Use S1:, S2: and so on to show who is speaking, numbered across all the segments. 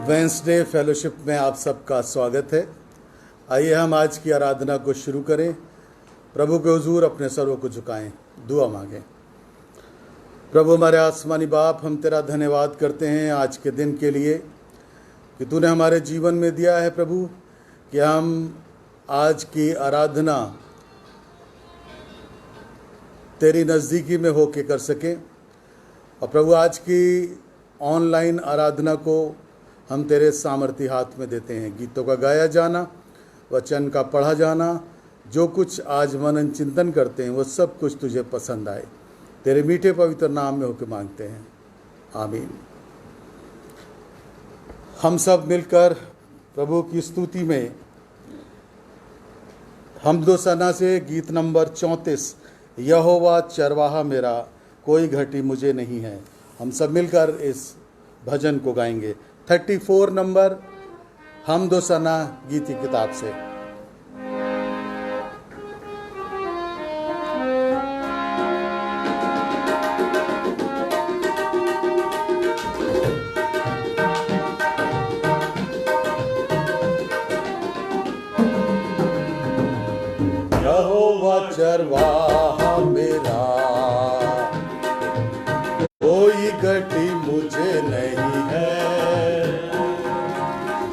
S1: Wednesday fellowship में आप सबका स्वागत है। आइए हम आज की आराधना को शुरू करें। प्रभु के हुजूर अपने सरों को झुकाएं, दुआ मांगें। प्रभु हमारे आसमानी बाप, हम तेरा धन्यवाद करते हैं आज के दिन के लिए कि तूने हमारे जीवन में दिया है प्रभु, कि हम आज की आराधना तेरी नज़दीकी में होके कर सकें। और प्रभु आज की ऑनलाइन आराधना को हम तेरे सामर्थी हाथ में देते हैं। गीतों का गाया जाना, वचन का पढ़ा जाना, जो कुछ आज मनन चिंतन करते हैं वो सब कुछ तुझे पसंद आए। तेरे मीठे पवित्र नाम में होकर मांगते हैं, आमीन। हम सब मिलकर प्रभु की स्तुति में हमदो सना से गीत नंबर 34, यहोवा चरवाहा मेरा, कोई घटी मुझे नहीं है, हम सब मिलकर इस भजन को गाएंगे। 34 नंबर हमदो सना गीत की किताब से। यहोवा चरवाहा मेरा, कोई घटी मुझे नहीं है,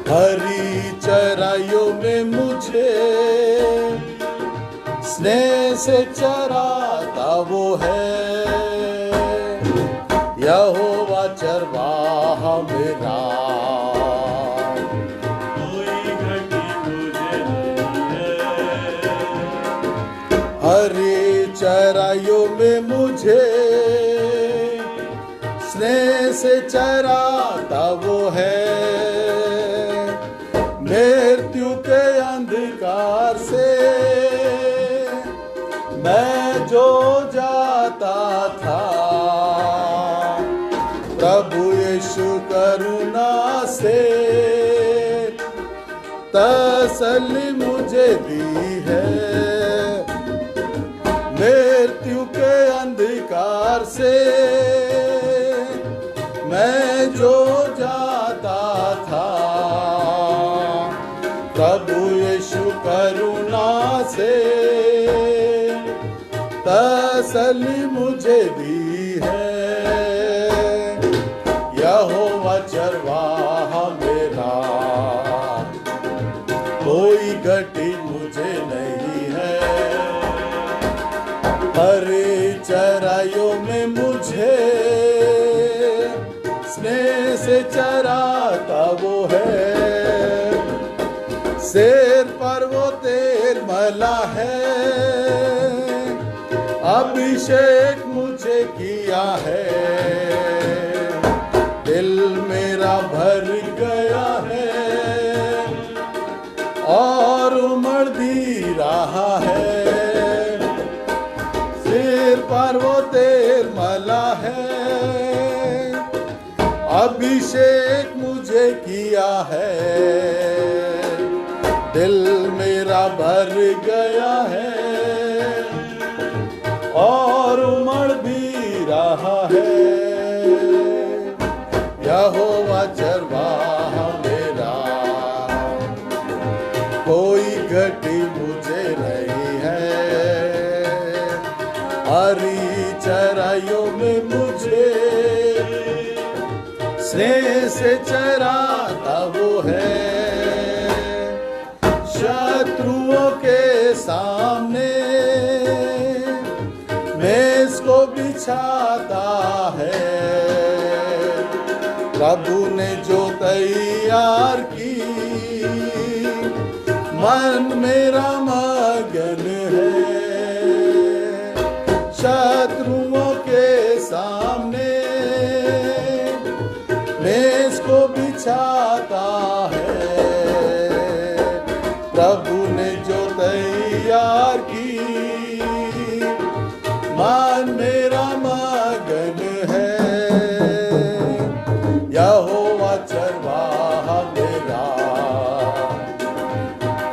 S1: हरी चराइयों में मुझे स्नेह से चराता वो है। यहोवा चरवाहा मेरा,
S2: कोई घटी मुझे नहीं है,
S1: हरी चराइयों में मुझे स्नेह से चराता वो है। मृत्यु के अंधकार से मैं जो जाता था, प्रभु यीशु करुणा से तसल्ली मुझे दी है। मृत्यु के अंधकार से मैं जो जाता था, प्रभु यीशु करुणा से तसल्ली मुझे दी है। यहोवा चरवाहा मेरा, कोई घटी मुझे नहीं है, हरे चराइयों में मुझे स्नेह से चराता वो है। सिर पर वो तेल मला है, अभिषेक मुझे किया है। दिल मेरा भर गया है और उमड़ भी रहा है। सिर पर वो तेल मला है, अभिषेक मुझे किया है। दिल मेरा भर गया है और उमड़ भी रहा है। यहोवा चरवाहा मेरा, कोई घटी मुझे नहीं है, हरी चराइयों में मुझे स्नेह से चराता वो है। शत्रुओं के सामने मेज को बिछाता है, प्रभु ने जो तैयार की, मन मेरा मगन है। शत्रुओं के सामने मेज को बिछाता है, प्रभु ने जो तैयार की, मन मेरा मगन है। यहोवा चरवाहा मेरा,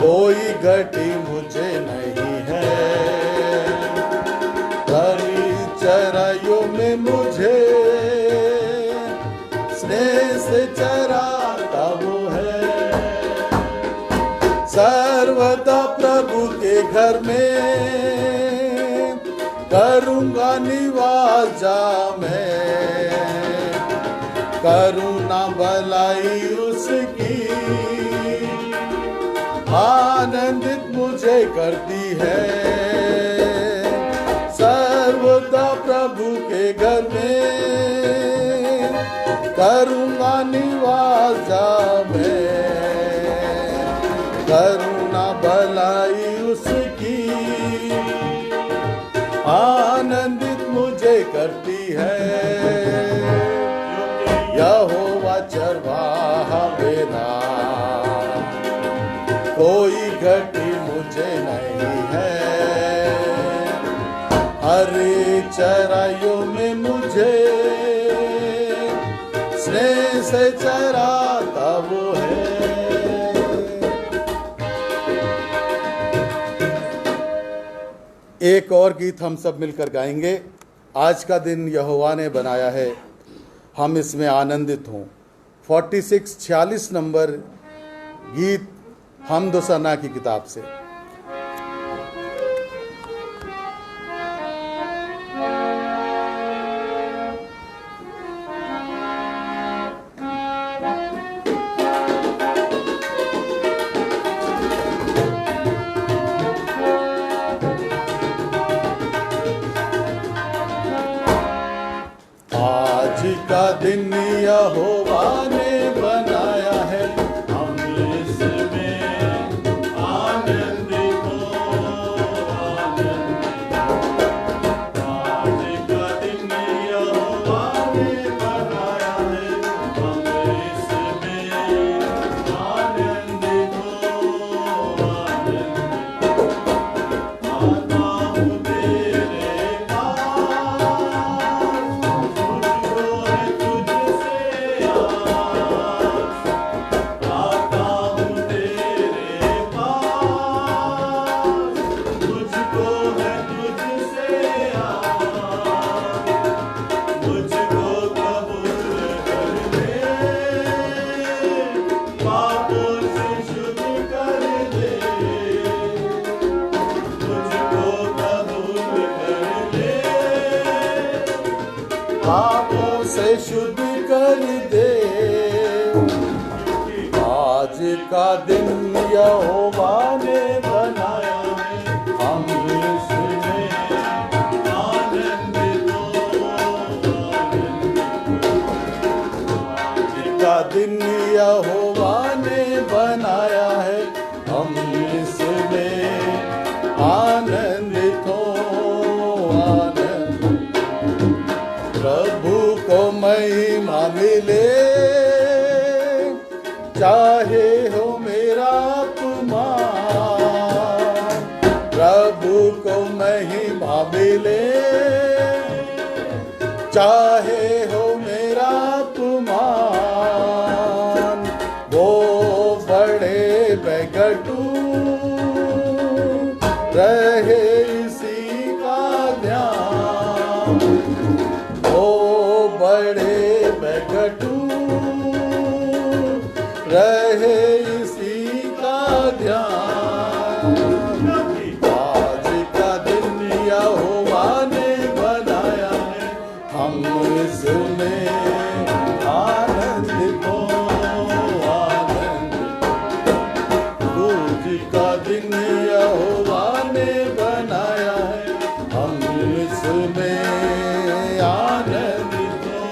S1: कोई घटी मुझे नहीं है, हरी चराइयों में मुझे स्नेह से चराता घर में करूँगा निवास जहाँ मैं, करुणा भलाई उसकी आनंदित मुझे करती है। सर्वदा प्रभु के घर में करूँगा निवास जहाँ मैं, करुणा भलाई उसकी आनंदित मुझे करती है। यहोवा चरवाहा मेरा, कोई घटी मुझे नहीं है। हरे चराइयों में मुझे स्नेह से चराता वो है। एक और गीत हम सब मिलकर गाएंगे। आज का दिन यहोवा ने बनाया है, हम इसमें आनंदित हों। 46 नंबर गीत हमदोसना की किताब से। आज का दिन यहोवा ने बनाया है,
S2: हम इसमें आनंदित हो, आनंदित हो। आज का दिन यहोवा ने बनाया है, हम इसमें आनंदित हो, आनंदित हो। आता हूँ तेरे पास, मुझको है तुझसे आस। आता हूँ तेरे पास, मुझको है तुझसे आस। मुझको कबूल कर ले, पापों से शुद्ध कर दे। मुझको कबूल कर ले,
S1: पापों से शुद्ध कर दे। आज का दिन यहोवा ने बनाया है, हम इसमें
S2: आनंदित हो, आनंदित हो।
S1: आज का दिन यहोवा ने बनाया है, हम इसमें आनंदित हो, आनंदित। प्रभु को महिमा मिले, चाहे हो मेरा अपमान। प्रभु को महिमा मिले, चाहे हो मेरा अपमान। वो बड़े बैगटू रहे इसी का ध्यान। वो बड़े बैगटू रहे इसी का ध्यान। आज का दिन यहोवा ने बनाया है, हम इसमें आनंदित हो, आनंदित। आज का दिन यहोवा ने बनाया है, हम इसमें आनंदित हो।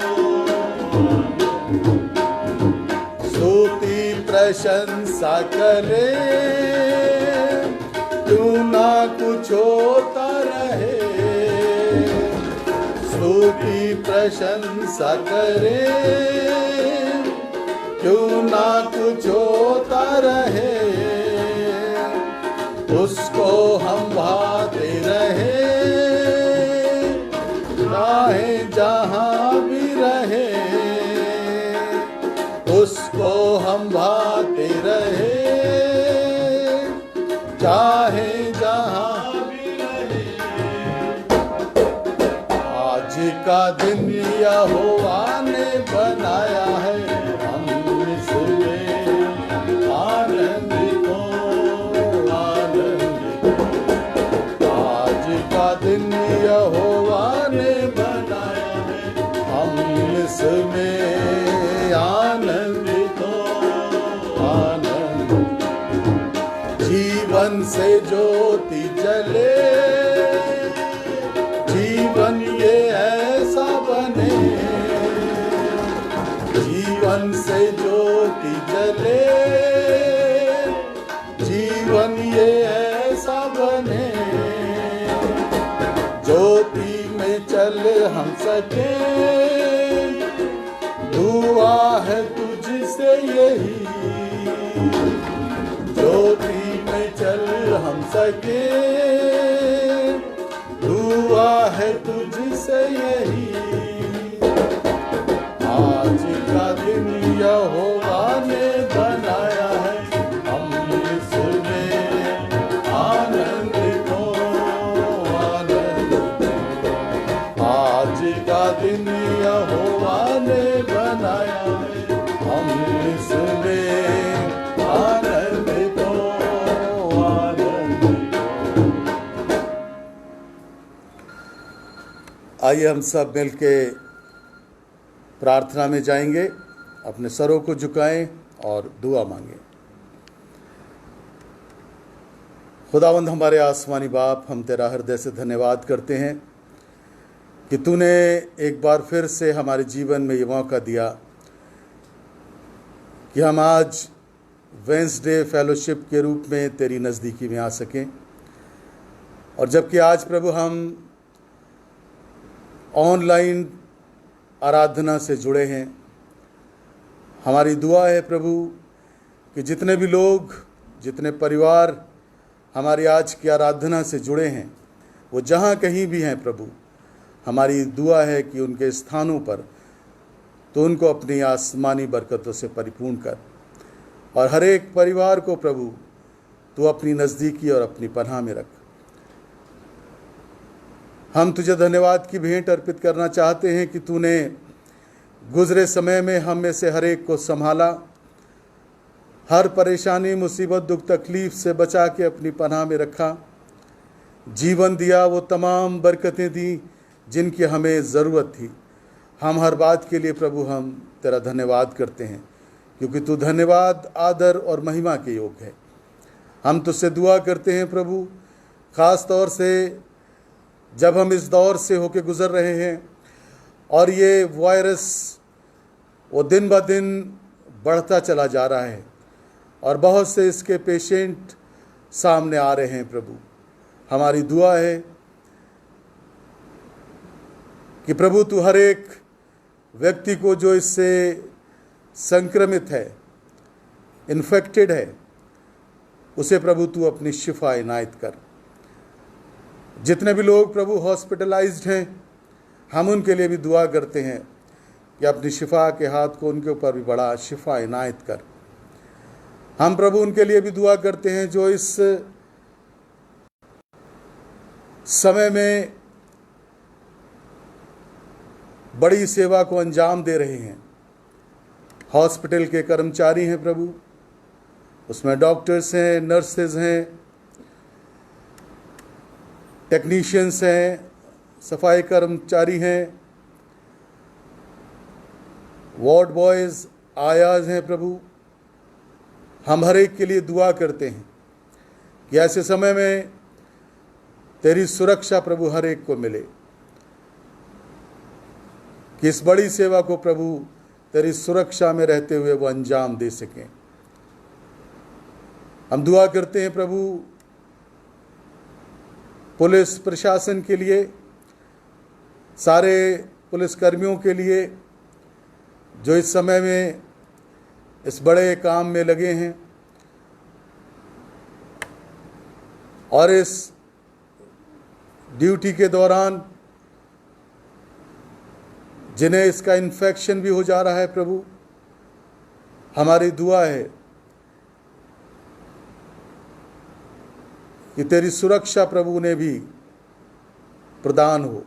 S1: स्तुति प्रशंसा करे, क्यों ना कुछ होता रहे। स्तुति प्रशंसा करे, क्यों ना कुछ होता रहे। उसको हम भाते रहे, चाहे जहाँ भी रहे। उसको हम भाते रहे, चाहे जहाँ भी रहे। आज का दिन यहोवा ने बनाया है, हम इसमें आनंदित हो, आनंदित हो। इसमें आनंदित हो, आनंद। जीवन से ज्योति जले, जीवन ये ऐसा बने, जीवन से ज्योति जले, जीवन ये ऐसा बने, ज्योति में चल हम सके, दुआ है तुझसे यही, ज्योति में चल हम सके, दुआ है तुझसे यही। आज का दिन यहोवा ने बनाया है, हम इसमें आनंदित हो, आनंदित हो। आज का दिन यहोवा ने बनाया है, हम इसमें आनंदित हो, आनंदित हो। आइए हम सब मिलके प्रार्थना में जाएंगे, अपने सरों को झुकाएं और दुआ मांगें। खुदावंद हमारे आसमानी बाप, हम तेरा हृदय से धन्यवाद करते हैं कि तूने एक बार फिर से हमारे जीवन में ये मौका दिया कि हम आज वेंसडे फेलोशिप के रूप में तेरी नज़दीकी में आ सकें। और जबकि आज प्रभु हम ऑनलाइन आराधना से जुड़े हैं, हमारी दुआ है प्रभु कि जितने भी लोग, जितने परिवार हमारी आज की आराधना से जुड़े हैं, वो जहाँ कहीं भी हैं प्रभु, हमारी दुआ है कि उनके स्थानों पर तो उनको अपनी आसमानी बरकतों से परिपूर्ण कर, और हर एक परिवार को प्रभु तू अपनी नज़दीकी और अपनी पनाह में रख। हम तुझे धन्यवाद की भेंट अर्पित करना चाहते हैं कि तूने गुजरे समय में हम में से हर एक को संभाला, हर परेशानी, मुसीबत, दुख, तकलीफ से बचा के अपनी पनाह में रखा, जीवन दिया, वो तमाम बरकतें दी जिनकी हमें ज़रूरत थी। हम हर बात के लिए प्रभु हम तेरा धन्यवाद करते हैं, क्योंकि तू धन्यवाद, आदर और महिमा के योग्य है। हम तुझसे दुआ करते हैं प्रभु, ख़ास तौर से जब हम इस दौर से होके गुज़र रहे हैं और ये वायरस वो दिन ब दिन बढ़ता चला जा रहा है और बहुत से इसके पेशेंट सामने आ रहे हैं प्रभु, हमारी दुआ है कि प्रभु तू हर एक व्यक्ति को जो इससे संक्रमित है, इन्फेक्टेड है, उसे प्रभु तू अपनी शिफा इनायत कर। जितने भी लोग प्रभु हॉस्पिटलाइज्ड हैं, हम उनके लिए भी दुआ करते हैं कि अपनी शिफा के हाथ को उनके ऊपर भी बड़ा शिफा इनायत कर। हम प्रभु उनके लिए भी दुआ करते हैं जो इस समय में बड़ी सेवा को अंजाम दे रहे हैं। हॉस्पिटल के कर्मचारी हैं प्रभु, उसमें डॉक्टर्स हैं, नर्सेज हैं, टेक्नीशियंस हैं, सफाई कर्मचारी हैं, वार्ड बॉयज़, आयाज हैं प्रभु। हम हर एक के लिए दुआ करते हैं कि ऐसे समय में तेरी सुरक्षा प्रभु हर एक को मिले, कि इस बड़ी सेवा को प्रभु तेरी सुरक्षा में रहते हुए वो अंजाम दे सकें। हम दुआ करते हैं प्रभु पुलिस प्रशासन के लिए, सारे पुलिसकर्मियों के लिए जो इस समय में इस बड़े काम में लगे हैं और इस ड्यूटी के दौरान जिन्हें इसका इन्फेक्शन भी हो जा रहा है प्रभु, हमारी दुआ है कि तेरी सुरक्षा प्रभु ने भी प्रदान हो।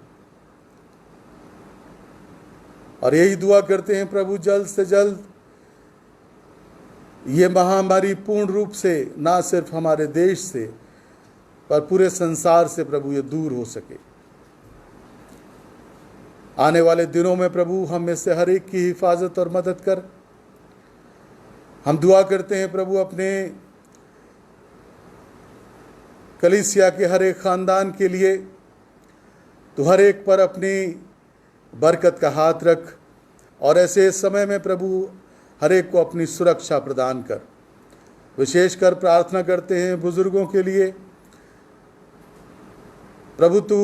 S1: और यही दुआ करते हैं प्रभु, जल्द से जल्द ये महामारी पूर्ण रूप से ना सिर्फ हमारे देश से पर पूरे संसार से प्रभु ये दूर हो सके। आने वाले दिनों में प्रभु हम में से हर एक की हिफाजत और मदद कर। हम दुआ करते हैं प्रभु अपने कलीसिया के हर एक खानदान के लिए, तो हर एक पर अपनी बरकत का हाथ रख और ऐसे समय में प्रभु हर एक को अपनी सुरक्षा प्रदान कर। विशेषकर प्रार्थना करते हैं बुजुर्गों के लिए, प्रभु तू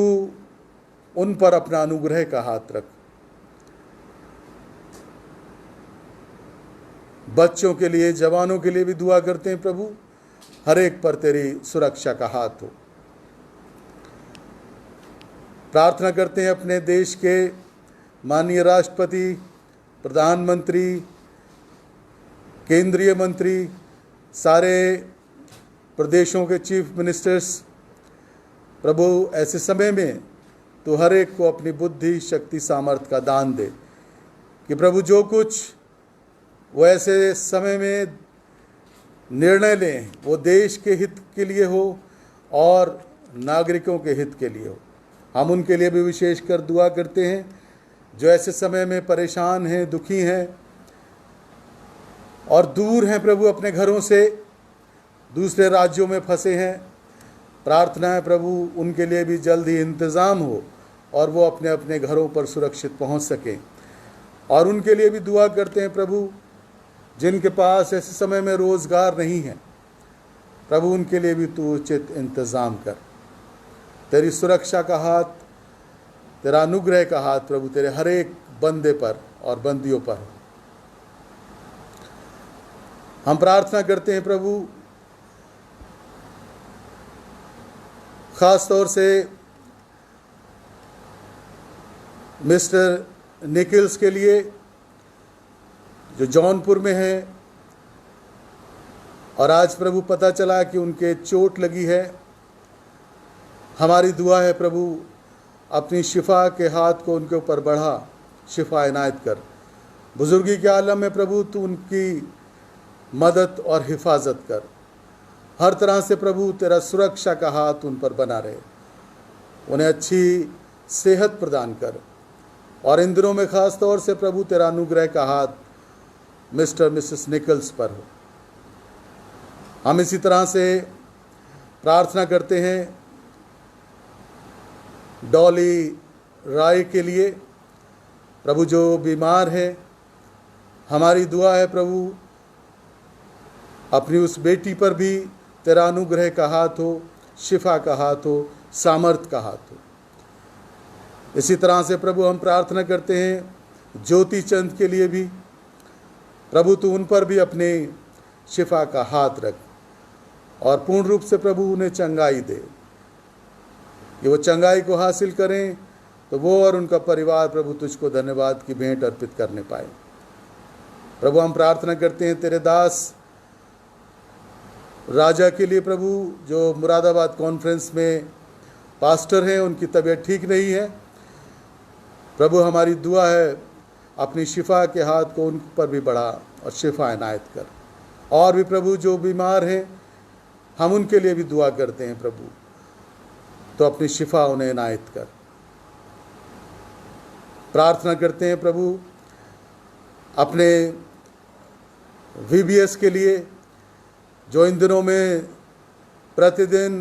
S1: उन पर अपना अनुग्रह का हाथ रख। बच्चों के लिए, जवानों के लिए भी दुआ करते हैं प्रभु, हर एक पर तेरी सुरक्षा का हाथ हो। प्रार्थना करते हैं अपने देश के माननीय राष्ट्रपति, प्रधानमंत्री, केंद्रीय मंत्री, सारे प्रदेशों के चीफ मिनिस्टर्स। प्रभु ऐसे समय में तो हर एक को अपनी बुद्धि, शक्ति, सामर्थ्य का दान दे कि प्रभु जो कुछ वो ऐसे समय में निर्णय लें वो देश के हित के लिए हो और नागरिकों के हित के लिए हो। हम उनके लिए भी विशेषकर दुआ करते हैं जो ऐसे समय में परेशान हैं, दुखी हैं और दूर हैं प्रभु, अपने घरों से दूसरे राज्यों में फंसे हैं। प्रार्थना है प्रभु उनके लिए भी जल्द ही इंतज़ाम हो और वो अपने अपने घरों पर सुरक्षित पहुंच सकें। और उनके लिए भी दुआ करते हैं प्रभु जिनके पास ऐसे समय में रोज़गार नहीं है, प्रभु उनके लिए भी तू उचित इंतज़ाम कर। तेरी सुरक्षा का हाथ, तेरा अनुग्रह का हाथ प्रभु तेरे हर एक बंदे पर और बंदियों पर हो। हम प्रार्थना करते हैं प्रभु खास तौर से मिस्टर निकिल्स के लिए जो जौनपुर में है और आज प्रभु पता चला कि उनके चोट लगी है। हमारी दुआ है प्रभु अपनी शिफा के हाथ को उनके ऊपर बढ़ा, शिफा इनायत कर। बुजुर्गी के आलम में प्रभु तू उनकी मदद और हिफाजत कर। हर तरह से प्रभु तेरा सुरक्षा का हाथ उन पर बना रहे, उन्हें अच्छी सेहत प्रदान कर। और इन दिनों में ख़ास तौर से प्रभु तेरा अनुग्रह का हाथ मिस्टर मिसेस निकल्स पर हो। हम इसी तरह से प्रार्थना करते हैं डॉली राय के लिए, प्रभु जो बीमार है। हमारी दुआ है प्रभु अपनी उस बेटी पर भी तेरा अनुग्रह का हाथ हो, शिफा का हाथ हो, सामर्थ का हाथ हो। इसी तरह से प्रभु हम प्रार्थना करते हैं ज्योति चंद के लिए भी, प्रभु तू उन पर भी अपने शिफा का हाथ रख और पूर्ण रूप से प्रभु उन्हें चंगाई दे कि वो चंगाई को हासिल करें तो वो और उनका परिवार प्रभु तुझको धन्यवाद की भेंट अर्पित करने पाए। प्रभु हम प्रार्थना करते हैं तेरे दास राजा के लिए प्रभु जो मुरादाबाद कॉन्फ्रेंस में पास्टर हैं, उनकी तबीयत ठीक नहीं है। प्रभु हमारी दुआ है अपनी शिफा के हाथ को उन पर भी बढ़ा और शिफा इनायत कर। और भी प्रभु जो बीमार हैं हम उनके लिए भी दुआ करते हैं प्रभु, तो अपनी शिफा उन्हें इनायत कर। प्रार्थना करते हैं प्रभु अपने VBS के लिए जो इन दिनों में प्रतिदिन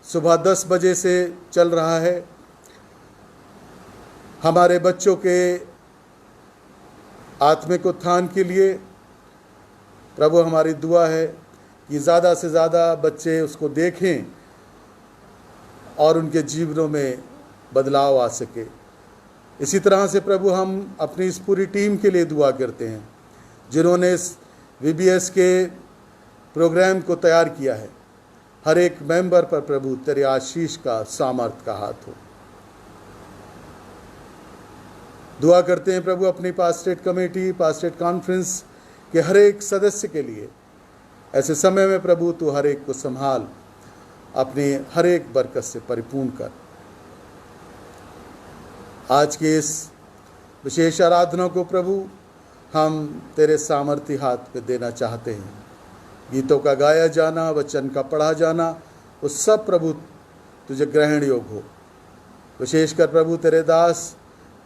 S1: सुबह 10 बजे से चल रहा है। हमारे बच्चों के आत्मिक उत्थान के लिए प्रभु हमारी दुआ है कि ज़्यादा से ज़्यादा बच्चे उसको देखें और उनके जीवनों में बदलाव आ सके। इसी तरह से प्रभु हम अपनी इस पूरी टीम के लिए दुआ करते हैं जिन्होंने इस VBS के प्रोग्राम को तैयार किया है। हर एक मेंबर पर प्रभु तेरे आशीष का, सामर्थ का हाथ हो। दुआ करते हैं प्रभु अपनी पास्टरेट कमेटी, पास्टरेट कॉन्फ्रेंस के हर एक सदस्य के लिए। ऐसे समय में प्रभु तू हर एक को संभाल, अपनी हर एक बरकत से परिपूर्ण कर। आज की इस विशेष आराधना को प्रभु हम तेरे सामर्थ्य हाथ पे देना चाहते हैं। गीतों का गाया जाना, वचन का पढ़ा जाना, वो सब प्रभु तुझे ग्रहण योग हो। विशेषकर प्रभु तेरे दास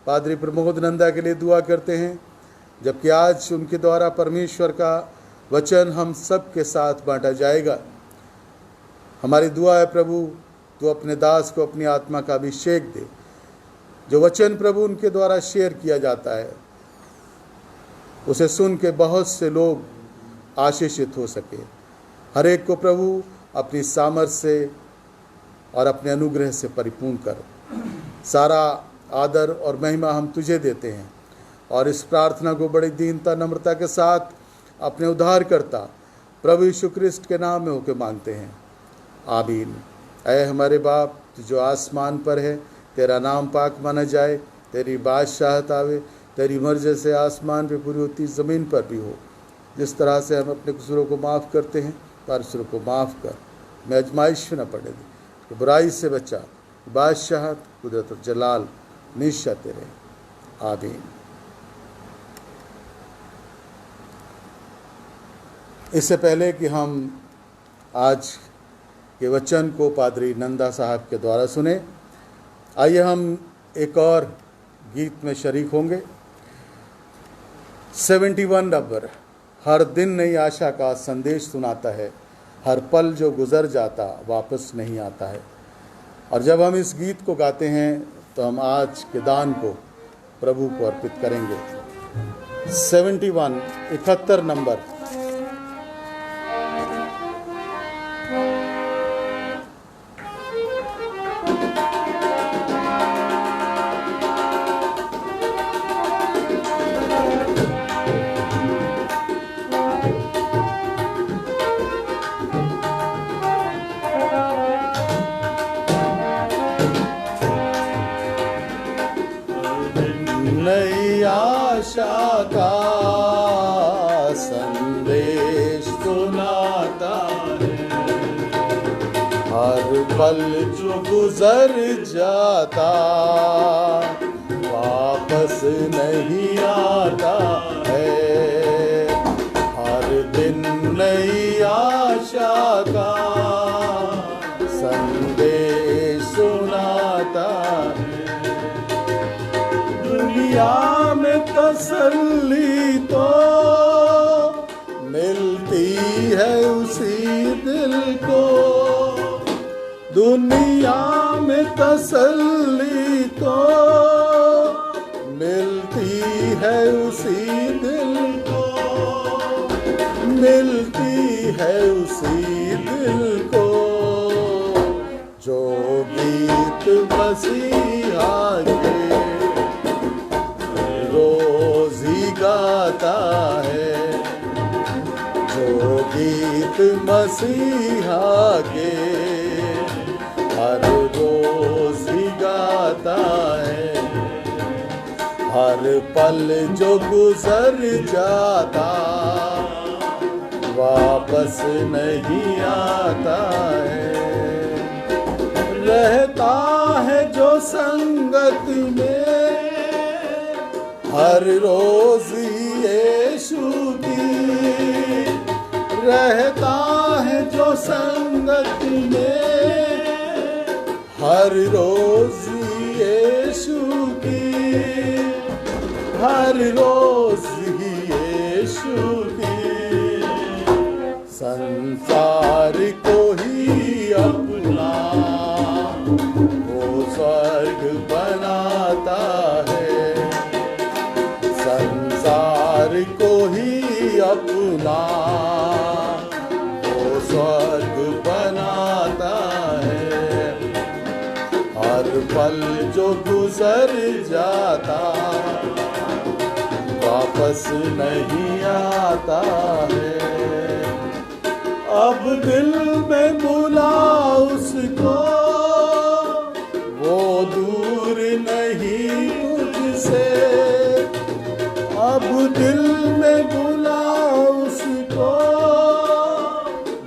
S1: पादरी प्रमोद नंदा के लिए दुआ करते हैं, जबकि आज उनके द्वारा परमेश्वर का वचन हम सब के साथ बांटा जाएगा। हमारी दुआ है प्रभु, तो अपने दास को अपनी आत्मा का अभिषेक दे। जो वचन प्रभु उनके द्वारा शेयर किया जाता है, उसे सुन के बहुत से लोग आशीषित हो सके। हर एक को प्रभु अपनी सामर्थ्य से और अपने अनुग्रह से परिपूर्ण कर। सारा आदर और महिमा हम तुझे देते हैं और इस प्रार्थना को बड़ी दीनता नम्रता के साथ अपने उद्धारकर्ता प्रभु यीशु क्रिस्ट के नाम में होकर मांगते हैं, आमीन। ऐ हमारे बाप जो आसमान पर है, तेरा नाम पाक माना जाए, तेरी बादशाहत आवे, तेरी मर्जी से आसमान पे पूरी होती ज़मीन पर भी हो। जिस तरह से हम अपने कसूरों को माफ़ करते हैं, कसूरों को माफ़ कर, मैं आजमाइश में न पड़े दे, कि बुराई से बचा। बादशाहत, कुदरत और जलाल हमेशा तेरे, आमीन। इससे पहले कि हम आज के वचन को पादरी नंदा साहब के द्वारा सुने, आइए हम एक और गीत में शरीक होंगे। 71 नंबर, हर दिन नई आशा का संदेश सुनाता है, हर पल जो गुजर जाता वापस नहीं आता है। और जब हम इस गीत को गाते हैं तो हम आज के दान को प्रभु को अर्पित करेंगे। 71 नंबर। नई आशा का संदेश सुनाता है, हर पल जो गुजर जाता वापस नहीं आता है। हर दिन नई आशा का संदेश सुनाता है। दुनिया में तसल्ली तो मिलती है उसी दिल को, दुनिया में तसल्ली तो मिलती है उसी दिल को, मिलती है उसी दिल को। जो गीत मसीहा के रोज ही गाता है, जो गीत मसीहा के हर रोज ही गाता है। हर पल जो गुजर जाता वापस नहीं आता है। रहता है जो संगत में हर रोज यीशु की, रहता है जो संगत में हर रोज यीशु की, हर रोज यीशु की। संसार को ही अपना वो स्वर्ग बनाता है, संसार को ही अपना वो स्वर्ग बनाता है। हर पल जो गुजर जाता वापस नहीं आता है। अब दिल में बुला उसको, वो दूर नहीं तुझसे। अब दिल में बुला उसको,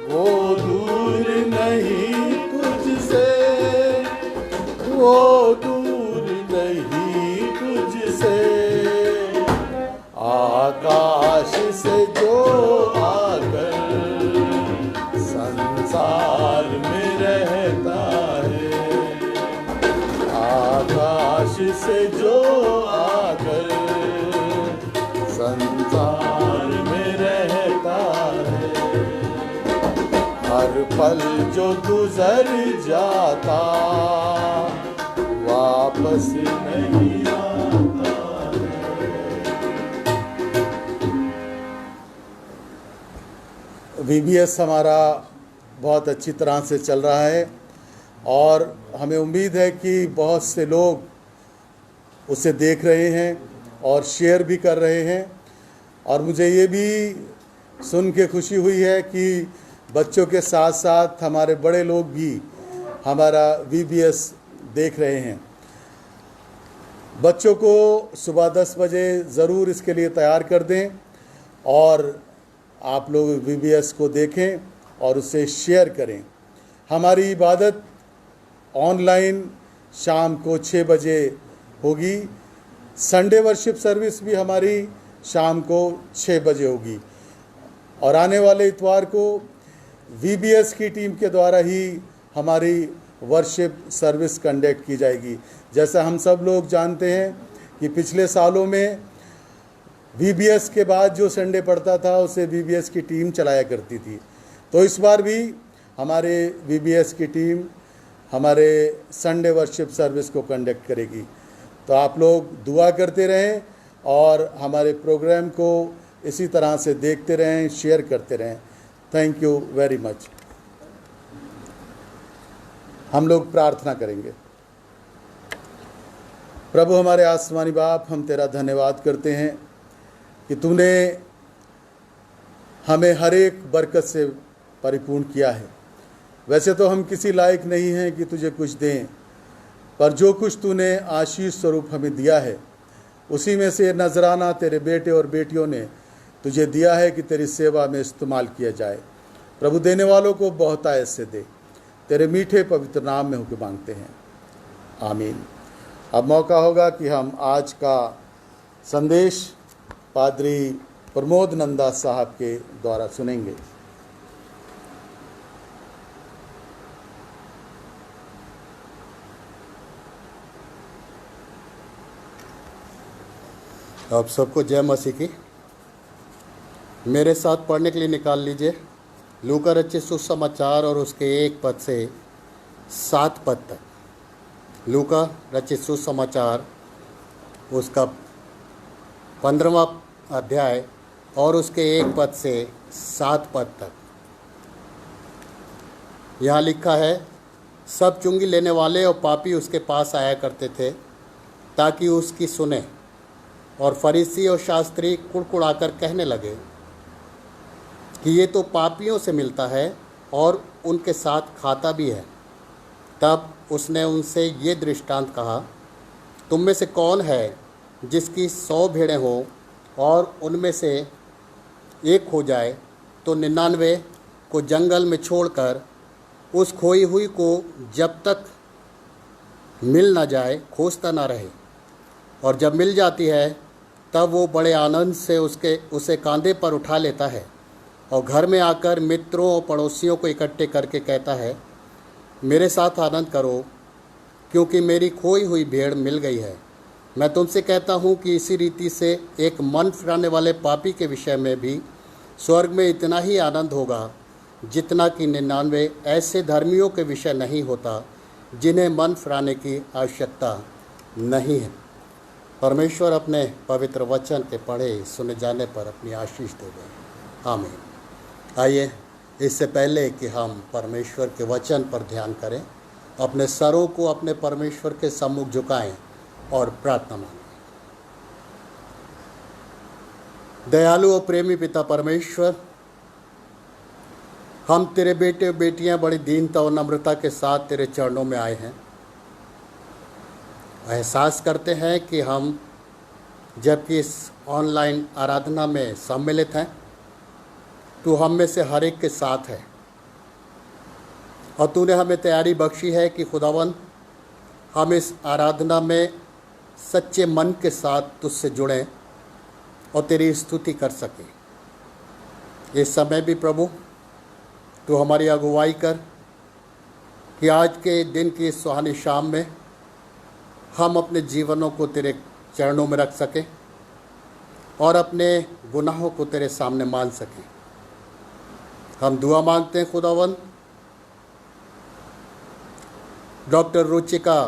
S1: वो दूर नहीं तुझसे, वो दूर नहीं तुझसे। आकाश से जो आकर संसार में रहता है, आकाश से जो संसार
S2: में रहता है।
S1: हर पल जो गुजर जाता वापस
S2: नहीं आता
S1: VBS हमारा बहुत अच्छी तरह से चल रहा है और हमें उम्मीद है कि बहुत से लोग उसे देख रहे हैं और शेयर भी कर रहे हैं। और मुझे ये भी सुन के खुशी हुई है कि बच्चों के साथ साथ हमारे बड़े लोग भी हमारा VBS देख रहे हैं। बच्चों को सुबह 10 बजे ज़रूर इसके लिए तैयार कर दें और आप लोग VBS को देखें और उसे शेयर करें। हमारी इबादत ऑनलाइन शाम को 6 बजे होगी। संडे वर्शिप सर्विस भी हमारी शाम को 6 बजे होगी और आने वाले इतवार को VBS की टीम के द्वारा ही हमारी वर्शिप सर्विस कंडक्ट की जाएगी। जैसा हम सब लोग जानते हैं कि पिछले सालों में VBS के बाद जो संडे पड़ता था उसे VBS की टीम चलाया करती थी, तो इस बार भी हमारे VBS की टीम हमारे संडे वर्शिप सर्विस को कंडक्ट करेगी। तो आप लोग दुआ करते रहें और हमारे प्रोग्राम को इसी तरह से देखते रहें, शेयर करते रहें। Thank you very much. हम लोग प्रार्थना करेंगे। प्रभु हमारे आसमानी बाप, हम तेरा धन्यवाद करते हैं कि तूने हमें हर एक बरकत से परिपूर्ण किया है। वैसे तो हम किसी लायक नहीं हैं कि तुझे कुछ दें, पर जो कुछ तूने आशीष स्वरूप हमें दिया है उसी में से नजराना तेरे बेटे और बेटियों ने तुझे दिया है कि तेरी सेवा में इस्तेमाल किया जाए। प्रभु देने वालों को बहुतायत से दे। तेरे मीठे पवित्र नाम में होकर मांगते हैं, आमीन। अब मौका होगा कि हम आज का संदेश पादरी प्रमोद नंदा साहब के द्वारा सुनेंगे।
S3: आप सबको जय मसीह की। मेरे साथ पढ़ने के लिए निकाल लीजिए लूका रचित सुसमाचार और उसके 1 पद से 7 पद तक। लूका रचित सुसमाचार उसका 15वां अध्याय और उसके 1 पद से 7 पद तक। यहाँ लिखा है, सब चुंगी लेने वाले और पापी उसके पास आया करते थे ताकि उसकी सुने, और फरीसी और शास्त्री कुड़कुड़ाकर कहने लगे कि ये तो पापियों से मिलता है और उनके साथ खाता भी है। तब उसने उनसे ये दृष्टांत कहा, तुम में से कौन है जिसकी 100 भेड़ें हो और उनमें से एक खो जाए तो 99 को जंगल में छोड़कर उस खोई हुई को जब तक मिल न जाए खोजता ना रहे, और जब मिल जाती है तब वो बड़े आनंद से उसे कंधे पर उठा लेता है और घर में आकर मित्रों और पड़ोसियों को इकट्ठे करके कहता है, मेरे साथ आनंद करो क्योंकि मेरी खोई हुई भेड़ मिल गई है। मैं तुमसे कहता हूँ कि इसी रीति से एक मन फिराने वाले पापी के विषय में भी स्वर्ग में इतना ही आनंद होगा जितना कि 99 ऐसे धर्मियों के विषय नहीं होता जिन्हें मन फिराने की आवश्यकता नहीं है। परमेश्वर अपने पवित्र वचन के पढ़े सुने जाने पर अपनी आशीष देवे, आमीन। आइए, इससे पहले कि हम परमेश्वर के वचन पर ध्यान करें, अपने सरों को अपने परमेश्वर के सम्मुख झुकाएं और प्रार्थना मांगें। दयालु और प्रेमी पिता परमेश्वर, हम तेरे बेटे और बेटियां बड़ी दीनता और नम्रता के साथ तेरे चरणों में आए हैं। एहसास करते हैं कि हम जबकि इस ऑनलाइन आराधना में सम्मिलित हैं, तू हम में से हर एक के साथ है और तूने हमें तैयारी बख्शी है कि खुदावन हम इस आराधना में सच्चे मन के साथ तुझसे जुड़ें और तेरी स्तुति कर सकें। इस समय भी प्रभु तू हमारी अगुवाई कर कि आज के दिन की इस सुहानी शाम में हम अपने जीवनों को तेरे चरणों में रख सकें और अपने गुनाहों को तेरे सामने मान सकें। हम दुआ मांगते हैं खुदावंद डॉक्टर रुचिका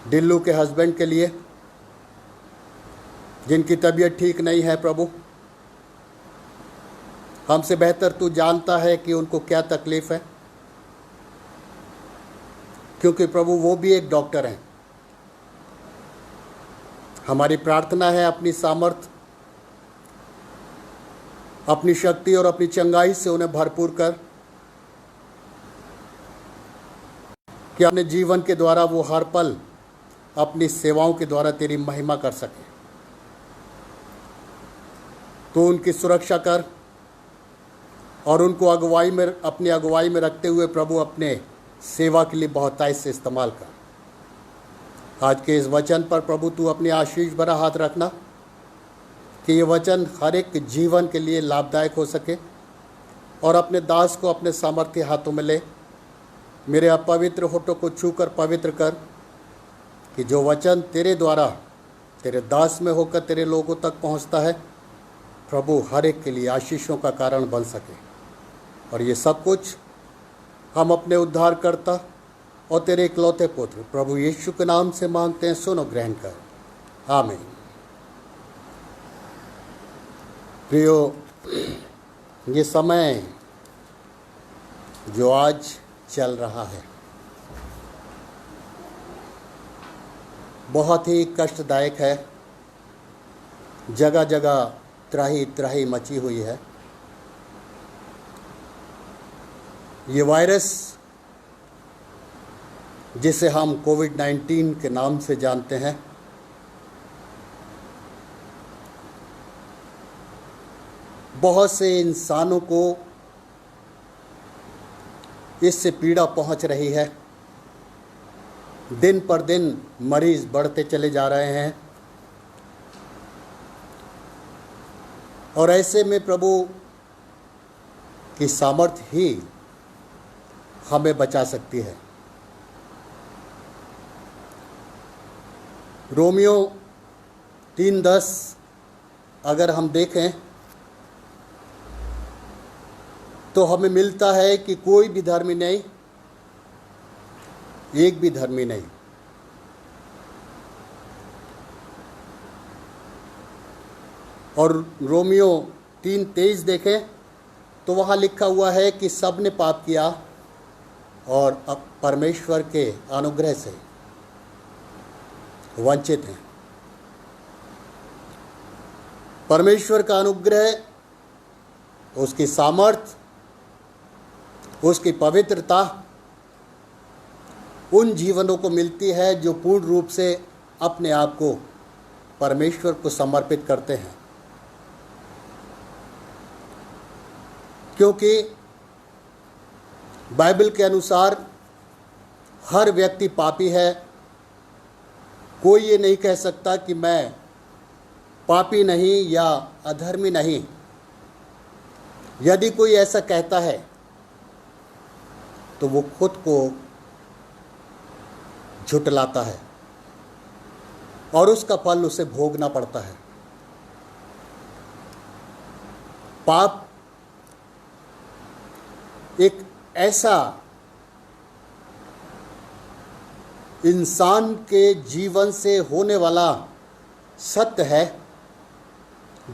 S3: डिल्लू के हस्बैंड के लिए, जिनकी तबीयत ठीक नहीं है। प्रभु, हमसे बेहतर तू जानता है कि उनको क्या तकलीफ़ है, क्योंकि प्रभु वो भी एक डॉक्टर हैं। हमारी प्रार्थना है अपनी सामर्थ, अपनी शक्ति और अपनी चंगाई से उन्हें भरपूर कर, कि अपने जीवन के द्वारा वो हर पल अपनी सेवाओं के द्वारा तेरी महिमा कर सके। तो उनकी सुरक्षा कर और उनको अगुवाई में, अपनी अगुवाई में रखते हुए प्रभु अपने सेवा के लिए बहुतायत से इस्तेमाल कर। आज के इस वचन पर प्रभु तू अपनी आशीष भरा हाथ रखना, कि ये वचन हर एक जीवन के लिए लाभदायक हो सके, और अपने दास को अपने सामर्थ्य हाथों में ले। मेरे अपवित्र होठों को छूकर पवित्र कर, कि जो वचन तेरे द्वारा तेरे दास में होकर तेरे लोगों तक पहुंचता है, प्रभु हर एक के लिए आशीषों का कारण बन सके। और ये सब कुछ हम अपने उद्धारकर्ता और तेरे इकलौते पुत्र प्रभु यीशु के नाम से मांगते हैं, सुनो ग्रहण कर, आमीन। प्रियो, ये समय जो आज चल रहा है बहुत ही कष्टदायक है। जगह जगह त्राही त्राही मची हुई है। ये वायरस जिसे हम कोविड-19 के नाम से जानते हैं, बहुत से इंसानों को इससे पीड़ा पहुंच रही है। दिन पर दिन मरीज बढ़ते चले जा रहे हैं, और ऐसे में प्रभु की सामर्थ्य ही हमें बचा सकती है। रोमियो 3:10 अगर हम देखें तो हमें मिलता है कि कोई भी धर्मी नहीं, एक भी धर्मी नहीं। और रोमियो 3:23 देखें तो वहाँ लिखा हुआ है कि सब ने पाप किया और अब परमेश्वर के अनुग्रह से वंचित हैं। परमेश्वर का अनुग्रह, उसकी सामर्थ, उसकी पवित्रता उन जीवनों को मिलती है जो पूर्ण रूप से अपने आप को परमेश्वर को समर्पित करते हैं। क्योंकि बाइबल के अनुसार हर व्यक्ति पापी है। कोई ये नहीं कह सकता कि मैं पापी नहीं या अधर्मी नहीं। यदि कोई ऐसा कहता है तो वो खुद को झुटलाता है और उसका फल उसे भोगना पड़ता है। पाप एक ऐसा इंसान के जीवन से होने वाला सत्य है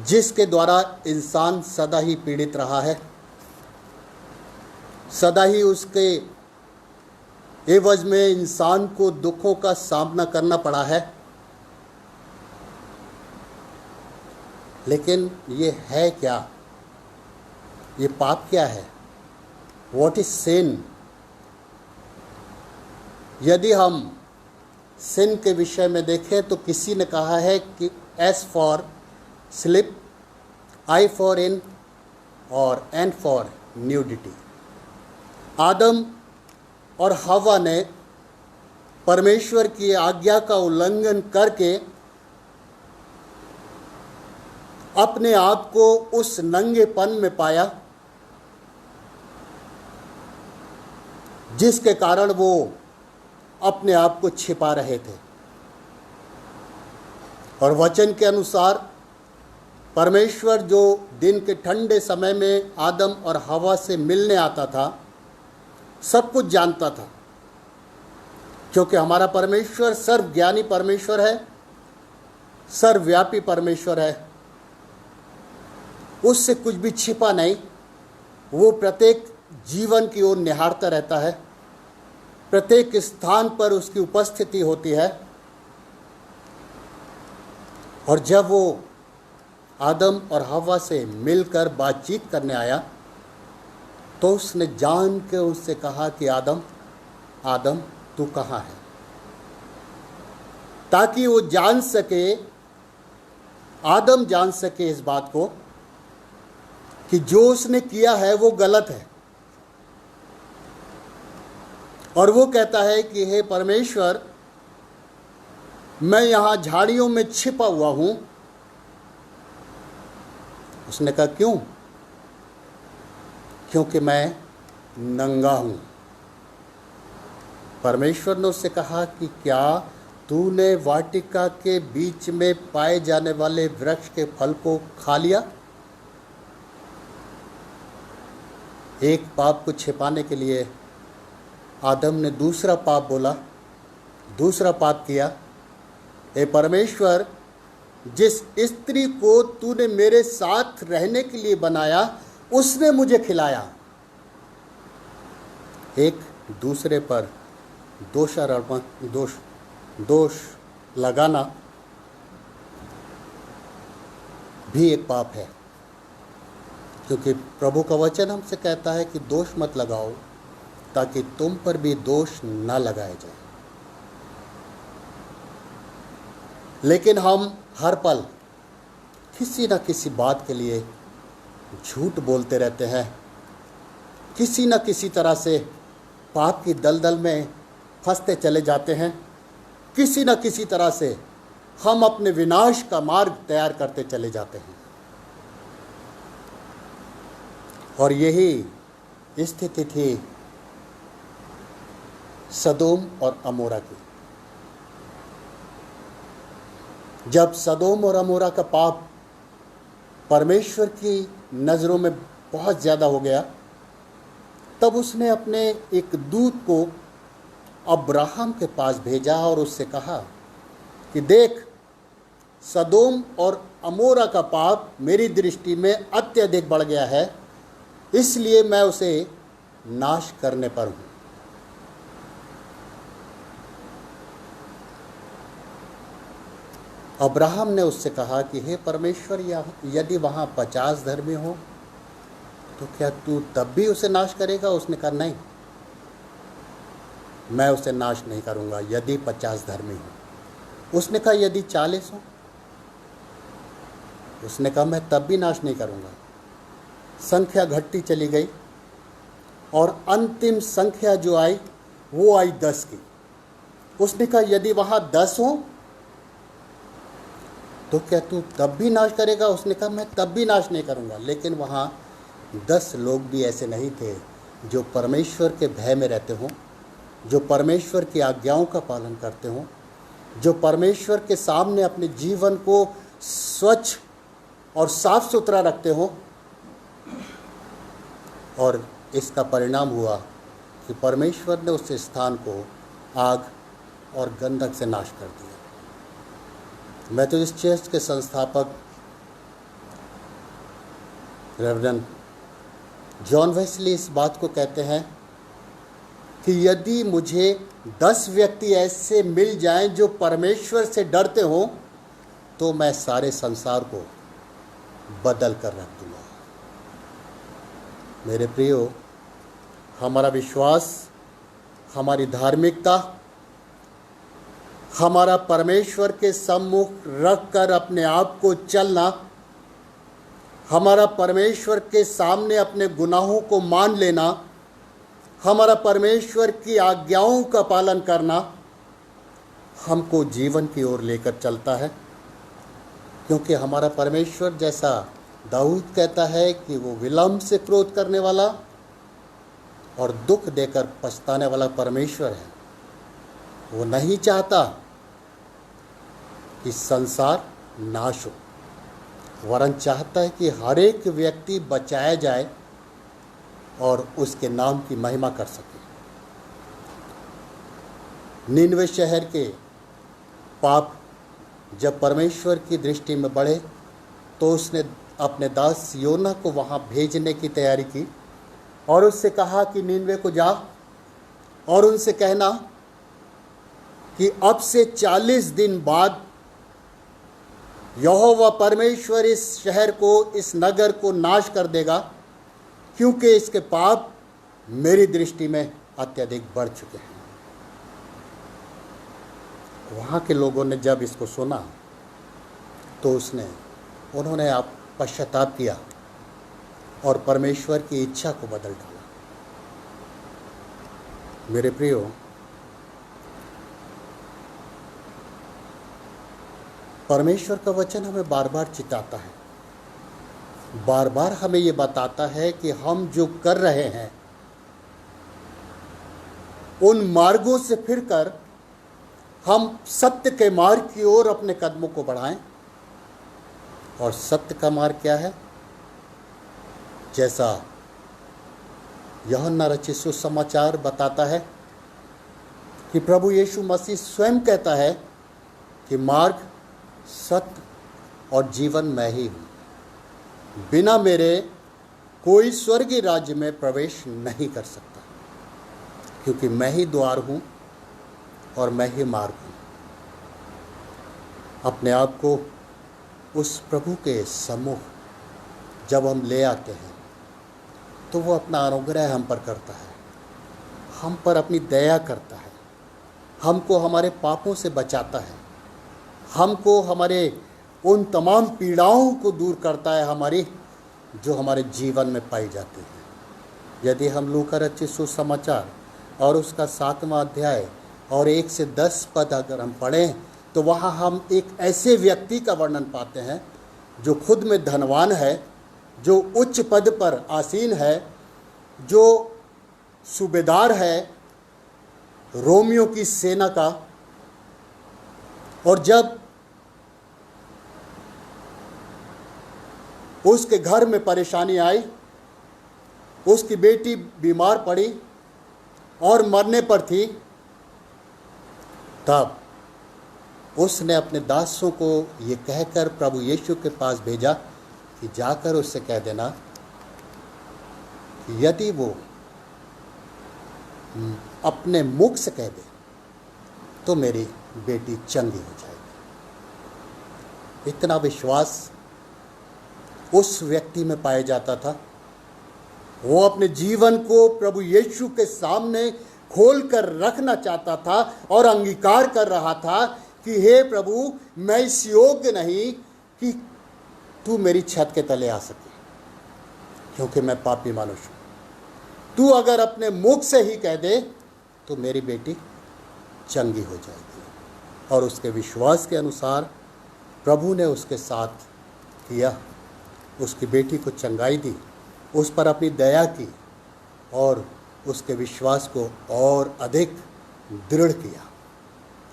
S3: जिसके द्वारा इंसान सदा ही पीड़ित रहा है, सदा ही उसके एवज में इंसान को दुखों का सामना करना पड़ा है। लेकिन ये है क्या? ये पाप क्या है? What is sin? यदि हम sin के विषय में देखें तो किसी ने कहा है कि S for slip, I for in और N for nudity। आदम और हवा ने परमेश्वर की आज्ञा का उल्लंघन करके अपने आप को उस नंगेपन में पाया जिसके कारण वो अपने आप को छिपा रहे थे। और वचन के अनुसार परमेश्वर जो दिन के ठंडे समय में आदम और हवा से मिलने आता था, सब कुछ जानता था, क्योंकि हमारा परमेश्वर सर्वज्ञानी परमेश्वर है, सर्वव्यापी परमेश्वर है। उससे कुछ भी छिपा नहीं। वो प्रत्येक जीवन की ओर निहारता रहता है, प्रत्येक स्थान पर उसकी उपस्थिति होती है। और जब वो आदम और हव्वा से मिलकर बातचीत करने आया तो उसने जान के उससे कहा कि आदम, आदम तू कहाँ है, ताकि वो जान सके, आदम जान सके इस बात को कि जो उसने किया है वो गलत है। और वो कहता है कि हे परमेश्वर, मैं यहाँ झाड़ियों में छिपा हुआ हूँ। उसने कहा क्यों? क्योंकि मैं नंगा हूँ। परमेश्वर ने उससे कहा कि क्या तूने वाटिका के बीच में पाए जाने वाले वृक्ष के फल को खा लिया? एक पाप को छिपाने के लिए आदम ने दूसरा पाप बोला, दूसरा पाप किया। हे परमेश्वर, जिस स्त्री को तूने मेरे साथ रहने के लिए बनाया उसने मुझे खिलाया। एक दूसरे पर दोषारोपण, दोष लगाना भी एक पाप है, क्योंकि प्रभु का वचन हमसे कहता है कि दोष मत लगाओ ताकि तुम पर भी दोष न लगाया जाए। लेकिन हम हर पल किसी न किसी बात के लिए झूठ बोलते रहते हैं, किसी न किसी तरह से पाप की दलदल में फंसते चले जाते हैं, किसी न किसी तरह से हम अपने विनाश का मार्ग तैयार करते चले जाते हैं। और यही स्थिति थी सदोम और अमोरा की। जब सदोम और अमोरा का पाप परमेश्वर की नज़रों में बहुत ज़्यादा हो गया, तब उसने अपने एक दूत को अब्राहम के पास भेजा और उससे कहा कि देख, सदोम और अमोरा का पाप मेरी दृष्टि में अत्यधिक बढ़ गया है, इसलिए मैं उसे नाश करने पर हूँ। अब्राहम ने उससे कहा कि हे परमेश्वर, यदि वहाँ 50 धर्मी हो तो क्या तू तब भी उसे नाश करेगा? उसने कहा नहीं, मैं उसे नाश नहीं करूँगा यदि 50 धर्मी हो। उसने कहा यदि 40 हो? उसने कहा मैं तब भी नाश नहीं करूँगा। संख्या घटती चली गई और अंतिम संख्या जो आई वो आई 10 की। उसने कहा यदि वहाँ 10 हो तो क्या तू तब भी नाश करेगा? उसने कहा मैं तब भी नाश नहीं करूँगा। लेकिन वहाँ 10 लोग भी ऐसे नहीं थे जो परमेश्वर के भय में रहते हों, जो परमेश्वर की आज्ञाओं का पालन करते हों, जो परमेश्वर के सामने अपने जीवन को स्वच्छ और साफ सुथरा रखते हों। और इसका परिणाम हुआ कि परमेश्वर ने उस स्थान को आग और गंधक से नाश कर दिया। मैं तो इस चर्च के संस्थापक रेवरेंड जॉन वेस्ली इस बात को कहते हैं कि यदि मुझे 10 व्यक्ति ऐसे मिल जाएं जो परमेश्वर से डरते हों तो मैं सारे संसार को बदल कर रख दूंगा। मेरे प्रियो, हमारा विश्वास, हमारी धार्मिकता, हमारा परमेश्वर के सम्मुख रख कर अपने आप को चलना, हमारा परमेश्वर के सामने अपने गुनाहों को मान लेना, हमारा परमेश्वर की आज्ञाओं का पालन करना हमको जीवन की ओर लेकर चलता है। क्योंकि हमारा परमेश्वर, जैसा दाऊद कहता है कि वो विलंब से क्रोध करने वाला और दुख देकर पछताने वाला परमेश्वर है। वो नहीं चाहता कि संसार नाश हो, वरन चाहता है कि हर एक व्यक्ति बचाया जाए और उसके नाम की महिमा कर सके। नीनवे शहर के पाप जब परमेश्वर की दृष्टि में बढ़े तो उसने अपने दास योना को वहाँ भेजने की तैयारी की और उससे कहा कि नीनवे को जा और उनसे कहना कि अब से 40 दिन बाद यहोवा परमेश्वर इस शहर को, इस नगर को नाश कर देगा, क्योंकि इसके पाप मेरी दृष्टि में अत्यधिक बढ़ चुके हैं। वहाँ के लोगों ने जब इसको सुना तो उन्होंने आप पश्चाताप किया और परमेश्वर की इच्छा को बदल डाला। मेरे प्रियो, परमेश्वर का वचन हमें बार बार चिताता है, बार बार हमें ये बताता है कि हम जो कर रहे हैं उन मार्गों से फिरकर हम सत्य के मार्ग की ओर अपने कदमों को बढ़ाएं। और सत्य का मार्ग क्या है? जैसा यूहन्ना रचित सुसमाचार बताता है कि प्रभु यीशु मसीह स्वयं कहता है कि मार्ग, सत्य और जीवन मैं ही हूँ, बिना मेरे कोई स्वर्गीय राज्य में प्रवेश नहीं कर सकता, क्योंकि मैं ही द्वार हूँ और मैं ही मार्ग हूँ। अपने आप को उस प्रभु के सम्मुख जब हम ले आते हैं तो वो अपना अनुग्रह हम पर करता है, हम पर अपनी दया करता है, हमको हमारे पापों से बचाता है, हमको हमारे उन तमाम पीड़ाओं को दूर करता है हमारी, जो हमारे जीवन में पाई जाती है। यदि हम लूका रचित सुसमाचार और उसका 7वां अध्याय और 1 से 10 पद अगर हम पढ़ें तो वहाँ हम एक ऐसे व्यक्ति का वर्णन पाते हैं जो खुद में धनवान है, जो उच्च पद पर आसीन है, जो सूबेदार है रोमियों की सेना का। और जब उसके घर में परेशानी आई, उसकी बेटी बीमार पड़ी और मरने पर थी, तब उसने अपने दासों को ये कहकर प्रभु यीशु के पास भेजा कि जाकर उससे कह देना कि यदि वो अपने मुख से कह दे तो मेरी बेटी चंगी हो जाएगी। इतना विश्वास उस व्यक्ति में पाया जाता था। वो अपने जीवन को प्रभु यीशु के सामने खोल कर रखना चाहता था और अंगीकार कर रहा था कि हे प्रभु, मैं इस योग्य नहीं कि तू मेरी छत के तले आ सके, क्योंकि मैं पापी मनुष्य हूँ। तू अगर अपने मुख से ही कह दे तो मेरी बेटी चंगी हो जाएगी। और उसके विश्वास के अनुसार प्रभु ने उसके साथ किया, उसकी बेटी को चंगाई दी, उस पर अपनी दया की और उसके विश्वास को और अधिक दृढ़ किया,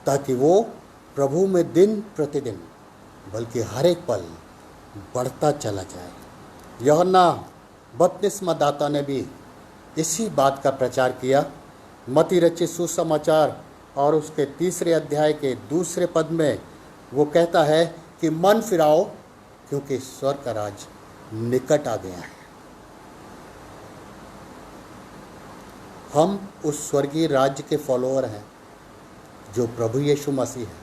S3: ताकि वो प्रभु में दिन प्रतिदिन बल्कि हर एक पल बढ़ता चला जाए। यूहन्ना बपतिस्मा दाता ने भी इसी बात का प्रचार किया। मत्ती रचित सुसमाचार और उसके 3 अध्याय के 2 पद में वो कहता है कि मन फिराओ, क्योंकि स्वर्ग का राज निकट आ गया है। हम उस स्वर्गीय राज्य के फॉलोअर हैं जो प्रभु यीशु मसीह है।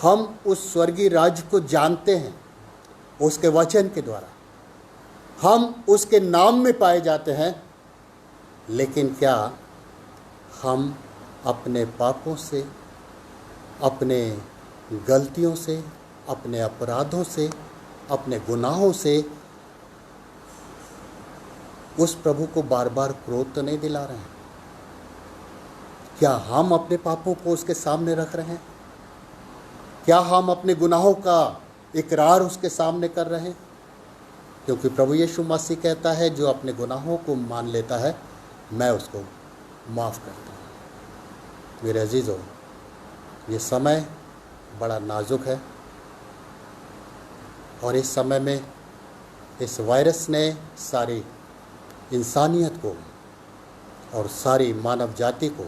S3: हम उस स्वर्गीय राज्य को जानते हैं उसके वचन के द्वारा, हम उसके नाम में पाए जाते हैं। लेकिन क्या हम अपने पापों से, अपने गलतियों से, अपने अपराधों से, अपने गुनाहों से उस प्रभु को बार बार क्रोध तो नहीं दिला रहे हैं? क्या हम अपने पापों को उसके सामने रख रहे हैं? क्या हम अपने गुनाहों का इकरार उसके सामने कर रहे हैं? क्योंकि प्रभु यीशु मसीह कहता है, जो अपने गुनाहों को मान लेता है मैं उसको माफ़ करता हूँ। मेरे अजीज़ों, ये समय बड़ा नाजुक है और इस समय में इस वायरस ने सारी इंसानियत को और सारी मानव जाति को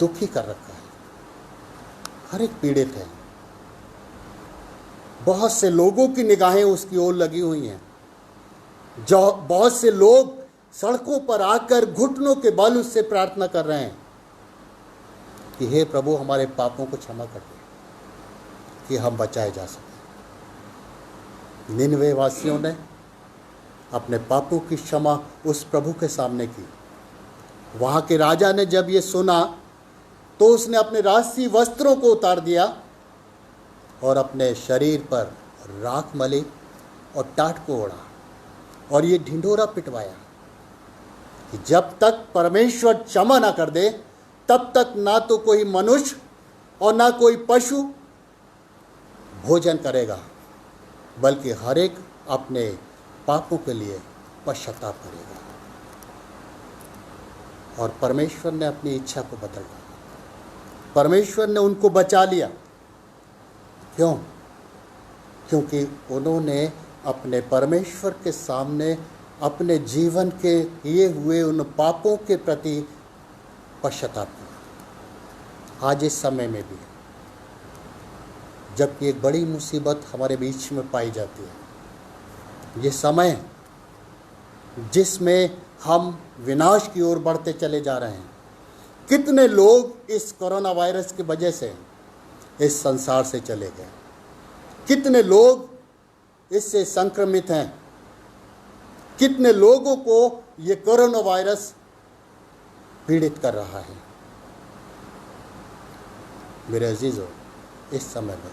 S3: दुखी कर रखा है। हर एक पीड़ित है। बहुत से लोगों की निगाहें उसकी ओर लगी हुई हैं। जो बहुत से लोग सड़कों पर आकर घुटनों के बल उससे प्रार्थना कर रहे हैं कि हे प्रभु, हमारे पापों को क्षमा कर दे कि हम बचाए जा सकें। निनवे वासियों ने अपने पापों की क्षमा उस प्रभु के सामने की। वहाँ के राजा ने जब ये सुना तो उसने अपने राजसी वस्त्रों को उतार दिया और अपने शरीर पर राख मली और टाट को ओढ़ा और ये ढिंढोरा पिटवाया कि जब तक परमेश्वर क्षमा ना कर दे तब तक ना तो कोई मनुष्य और ना कोई पशु भोजन करेगा, बल्कि हर एक अपने पापों के लिए पश्चाताप करेगा। और परमेश्वर ने अपनी इच्छा को बदल डाला। परमेश्वर ने उनको बचा लिया। क्यों? क्योंकि उन्होंने अपने परमेश्वर के सामने अपने जीवन के किए हुए उन पापों के प्रति पश्चाताप किया। आज इस समय में भी जबकि एक बड़ी मुसीबत हमारे बीच में पाई जाती है, ये समय जिसमें हम विनाश की ओर बढ़ते चले जा रहे हैं। कितने लोग इस कोरोना वायरस की वजह से इस संसार से चले गए, कितने लोग इससे संक्रमित हैं, कितने लोगों को ये कोरोना वायरस पीड़ित कर रहा है। मेरे अजीजों, इस समय में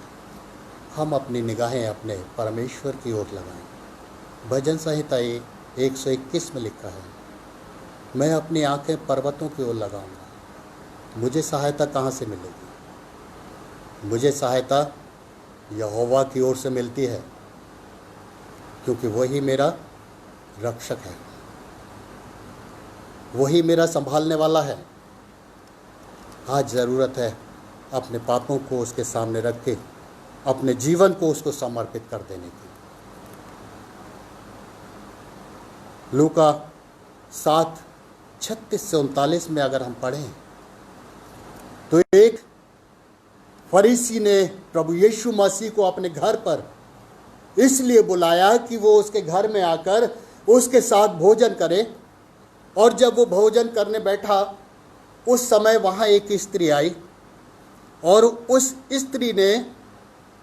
S3: हम अपनी निगाहें अपने परमेश्वर की ओर लगाएं। भजन संहिता 121 में लिखा है, मैं अपनी आंखें पर्वतों की ओर लगाऊंगा, मुझे सहायता कहाँ से मिलेगी? मुझे सहायता यहोवा की ओर से मिलती है, क्योंकि वही मेरा रक्षक है, वही मेरा संभालने वाला है। आज ज़रूरत है अपने पापों को उसके सामने रख के अपने जीवन को उसको समर्पित कर देने की। लूका 7:36 से 39 में अगर हम पढ़ें तो एक फरीसी ने प्रभु यीशु मसीह को अपने घर पर इसलिए बुलाया कि वो उसके घर में आकर उसके साथ भोजन करे। और जब वो भोजन करने बैठा उस समय वहाँ एक स्त्री आई और उस स्त्री ने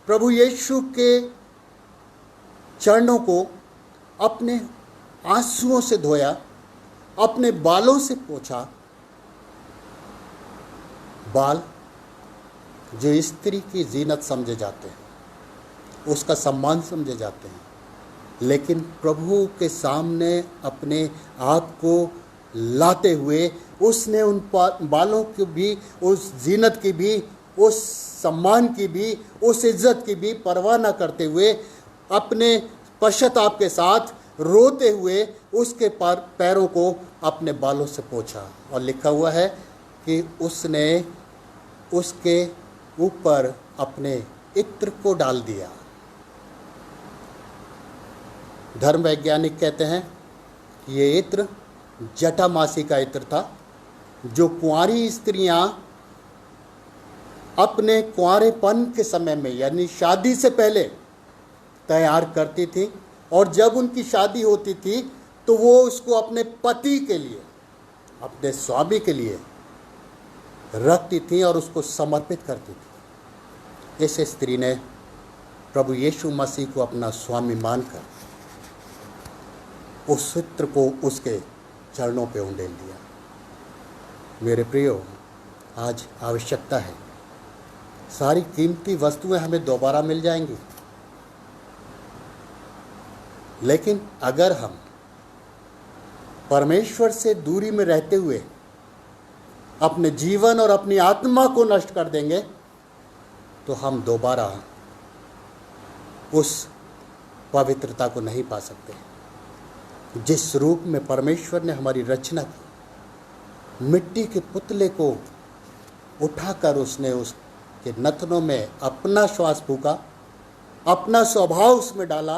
S3: प्रभु यीशु के चरणों को अपने आंसुओं से धोया, अपने बालों से पोंछा। बाल जो स्त्री की जीनत समझे जाते हैं, उसका सम्मान समझे जाते हैं, लेकिन प्रभु के सामने अपने आप को लाते हुए उसने उन बालों की भी, उस जीनत की भी, उस सम्मान की भी, उस इज्जत की भी परवाह न करते हुए अपने पश्चाताप के साथ रोते हुए उसके पैरों को अपने बालों से पोंछा। और लिखा हुआ है कि उसने उसके ऊपर अपने इत्र को डाल दिया। धर्म वैज्ञानिक कहते हैं कि ये इत्र जटामासी का इत्र था, जो कुंवारी स्त्रियां अपने कुंवारेपन के समय में यानी शादी से पहले तैयार करती थी, और जब उनकी शादी होती थी तो वो उसको अपने पति के लिए, अपने स्वामी के लिए रखती थी और उसको समर्पित करती थी। इस स्त्री ने प्रभु यीशु मसीह को अपना स्वामी मानकर उस चित्र को उसके चरणों पे उंडेल दिया। मेरे प्रियो, आज आवश्यकता है, सारी कीमती वस्तुएं हमें दोबारा मिल जाएंगी, लेकिन अगर हम परमेश्वर से दूरी में रहते हुए अपने जीवन और अपनी आत्मा को नष्ट कर देंगे तो हम दोबारा उस पवित्रता को नहीं पा सकते जिस रूप में परमेश्वर ने हमारी रचना की। मिट्टी के पुतले को उठाकर उसने उसके नथनों में अपना श्वास फूका अपना स्वभाव उसमें डाला,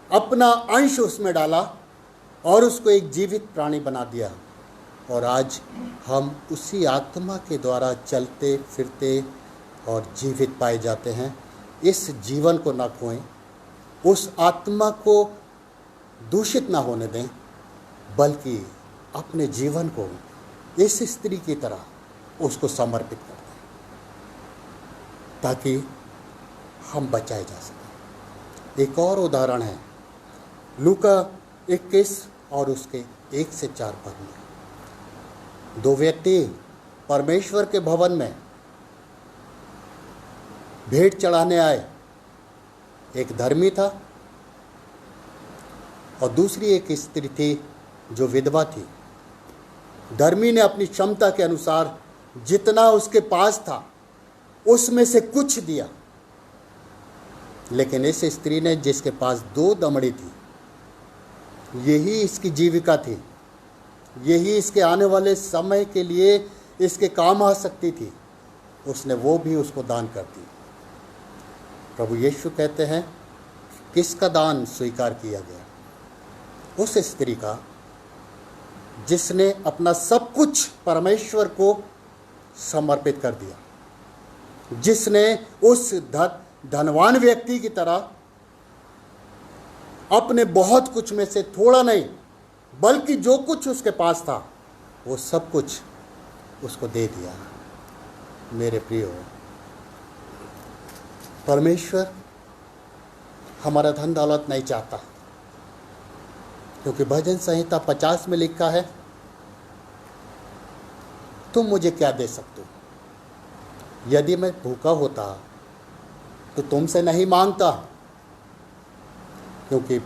S3: अपना अंश उसमें डाला और उसको एक जीवित प्राणी बना दिया। और आज हम उसी आत्मा के द्वारा चलते फिरते और जीवित पाए जाते हैं। इस जीवन को ना खोएं, उस आत्मा को दूषित ना होने दें, बल्कि अपने जीवन को इस स्त्री की तरह उसको समर्पित कर दें, ताकि हम बचाए जा सकें। एक और उदाहरण है लूका 21 और उसके 1 से 4 पद में। 2 व्यक्ति परमेश्वर के भवन में भेंट चढ़ाने आए। एक धर्मी था और दूसरी एक स्त्री थी जो विधवा थी। धर्मी ने अपनी क्षमता के अनुसार जितना उसके पास था उसमें से कुछ दिया, लेकिन इस स्त्री ने जिसके पास 2 दमड़ी थी, यही इसकी जीविका थी, यही इसके आने वाले समय के लिए इसके काम आ सकती थी, उसने वो भी उसको दान कर दी। प्रभु यीशु कहते हैं किसका दान स्वीकार किया गया? उस स्त्री का जिसने अपना सब कुछ परमेश्वर को समर्पित कर दिया, जिसने उस धनवान व्यक्ति की तरह अपने बहुत कुछ में से थोड़ा नहीं बल्कि जो कुछ उसके पास था वो सब कुछ उसको दे दिया। मेरे प्रियो, परमेश्वर हमारा धन दौलत नहीं चाहता, क्योंकि भजन संहिता 50 में लिखा है, तुम मुझे क्या दे सकते हो? यदि मैं भूखा होता तो तुमसे नहीं मांगता, क्योंकि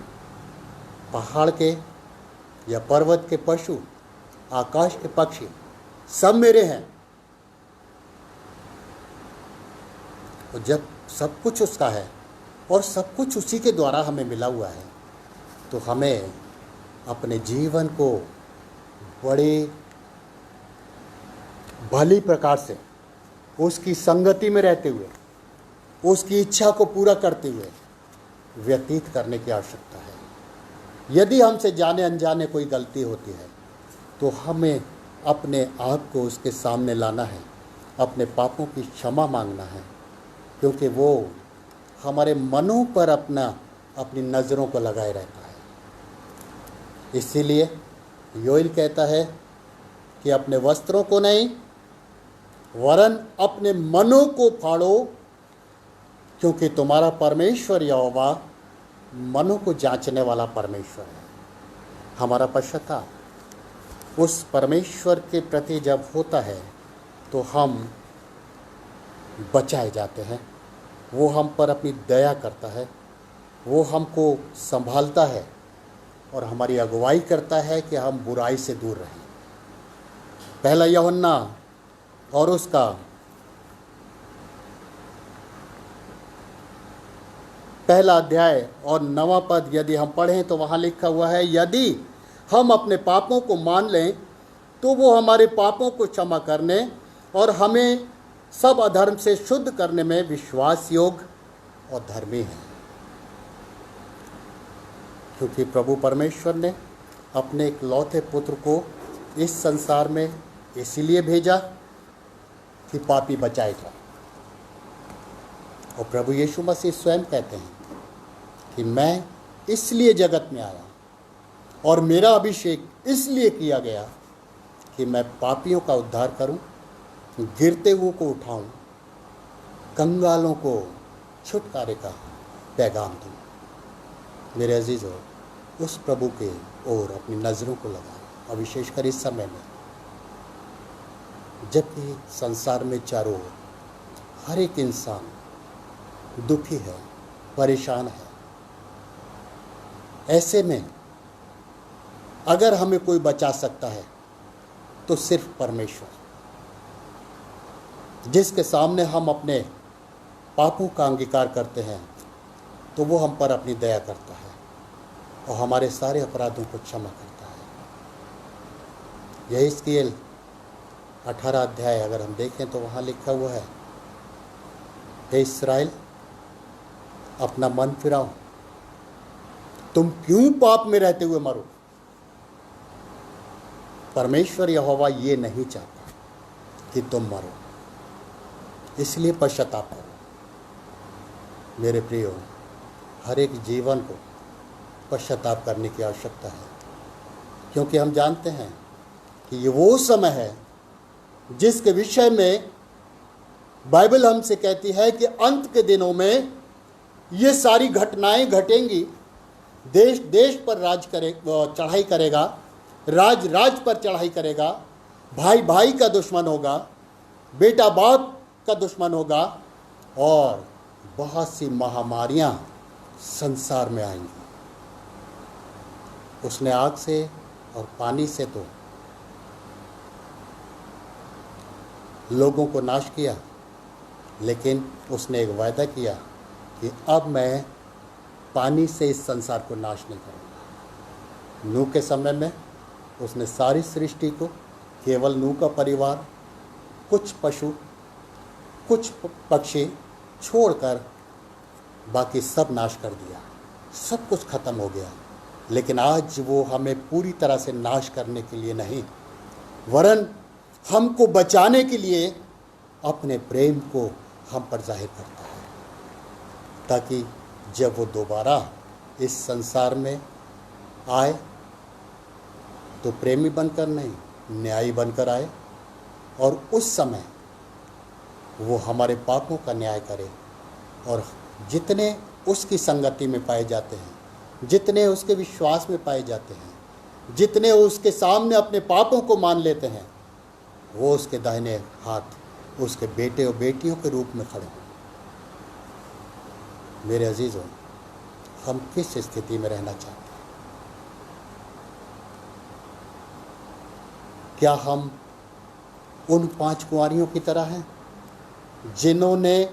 S3: पहाड़ के या पर्वत के पशु, आकाश के पक्षी सब मेरे हैं। और जब सब कुछ उसका है और सब कुछ उसी के द्वारा हमें मिला हुआ है, तो हमें अपने जीवन को बड़े भली प्रकार से उसकी संगति में रहते हुए, उसकी इच्छा को पूरा करते हुए व्यतीत करने की आवश्यकता है। यदि हमसे जाने अनजाने कोई गलती होती है तो हमें अपने आप को उसके सामने लाना है, अपने पापों की क्षमा मांगना है, क्योंकि वो हमारे मनों पर अपनी नज़रों को लगाए रहता है। इसीलिए योएल कहता है कि अपने वस्त्रों को नहीं वरन अपने मनों को फाड़ो, क्योंकि तुम्हारा परमेश्वर यहोवा मनों को जांचने वाला परमेश्वर है। हमारा पश्चाताप उस परमेश्वर के प्रति जब होता है तो हम बचाए जाते हैं। वो हम पर अपनी दया करता है, वो हमको संभालता है और हमारी अगुवाई करता है कि हम बुराई से दूर रहें। पहला यूहन्ना और उसका पहला अध्याय और 9वां पद यदि हम पढ़ें तो वहाँ लिखा हुआ है, यदि हम अपने पापों को मान लें तो वो हमारे पापों को क्षमा करने और हमें सब अधर्म से शुद्ध करने में विश्वास योग्य और धर्मी है। क्योंकि प्रभु परमेश्वर ने अपने इकलौते पुत्र को इस संसार में इसीलिए भेजा कि पापी बचाए जाए। और प्रभु यीशु मसीह स्वयं कहते हैं कि मैं इसलिए जगत में आया और मेरा अभिषेक इसलिए किया गया कि मैं पापियों का उद्धार करूं, गिरते हुओं को उठाऊं, कंगालों को छुटकारे का पैगाम दूं। मेरे अजीज़ों, उस प्रभु के ओर अपनी नज़रों को लगाएं, और विशेषकर इस समय में जबकि संसार में चारों ओर हर एक इंसान दुखी है, परेशान है। ऐसे में अगर हमें कोई बचा सकता है तो सिर्फ परमेश्वर, जिसके सामने हम अपने पापों का अंगीकार करते हैं तो वो हम पर अपनी दया करता है और हमारे सारे अपराधों को क्षमा करता है। यही हिजकिय्येल 18 अध्याय अगर हम देखें तो वहाँ लिखा हुआ है, हे इस्राएल, अपना मन फिराओ। तुम क्यों पाप में रहते हुए मरो? परमेश्वर यहोवा ये नहीं चाहता कि तुम मरो, इसलिए पश्चाताप करो। मेरे प्रियो, हर एक जीवन को पश्चाताप करने की आवश्यकता है, क्योंकि हम जानते हैं कि ये वो समय है जिसके विषय में बाइबल हमसे कहती है कि अंत के दिनों में ये सारी घटनाएं घटेंगी। देश देश पर चढ़ाई करेगा, राज राज पर चढ़ाई करेगा, भाई भाई का दुश्मन होगा, बेटा बाप का दुश्मन होगा, और बहुत सी महामारियां संसार में आएंगी। उसने आग से और पानी से तो लोगों को नाश किया, लेकिन उसने एक वायदा किया कि अब मैं पानी से इस संसार को नाश नहीं करूँगा। नूह के समय में उसने सारी सृष्टि को, केवल नूह का परिवार, कुछ पशु, कुछ पक्षी छोड़कर बाकी सब नाश कर दिया, सब कुछ खत्म हो गया। लेकिन आज वो हमें पूरी तरह से नाश करने के लिए नहीं, वरन हमको बचाने के लिए अपने प्रेम को हम पर जाहिर करता है, ताकि जब वो दोबारा इस संसार में आए तो प्रेमी बनकर नहीं, न्यायी बनकर आए, और उस समय वो हमारे पापों का न्याय करे। और जितने उसकी संगति में पाए जाते हैं, जितने उसके विश्वास में पाए जाते हैं, जितने उसके सामने अपने पापों को मान लेते हैं, वो उसके दाहिने हाथ उसके बेटे और बेटियों के रूप में खड़े हों। मेरे अजीजों, हम किस स्थिति में रहना चाहते हैं? क्या हम उन 5 कुंवारियों की तरह हैं जिन्होंने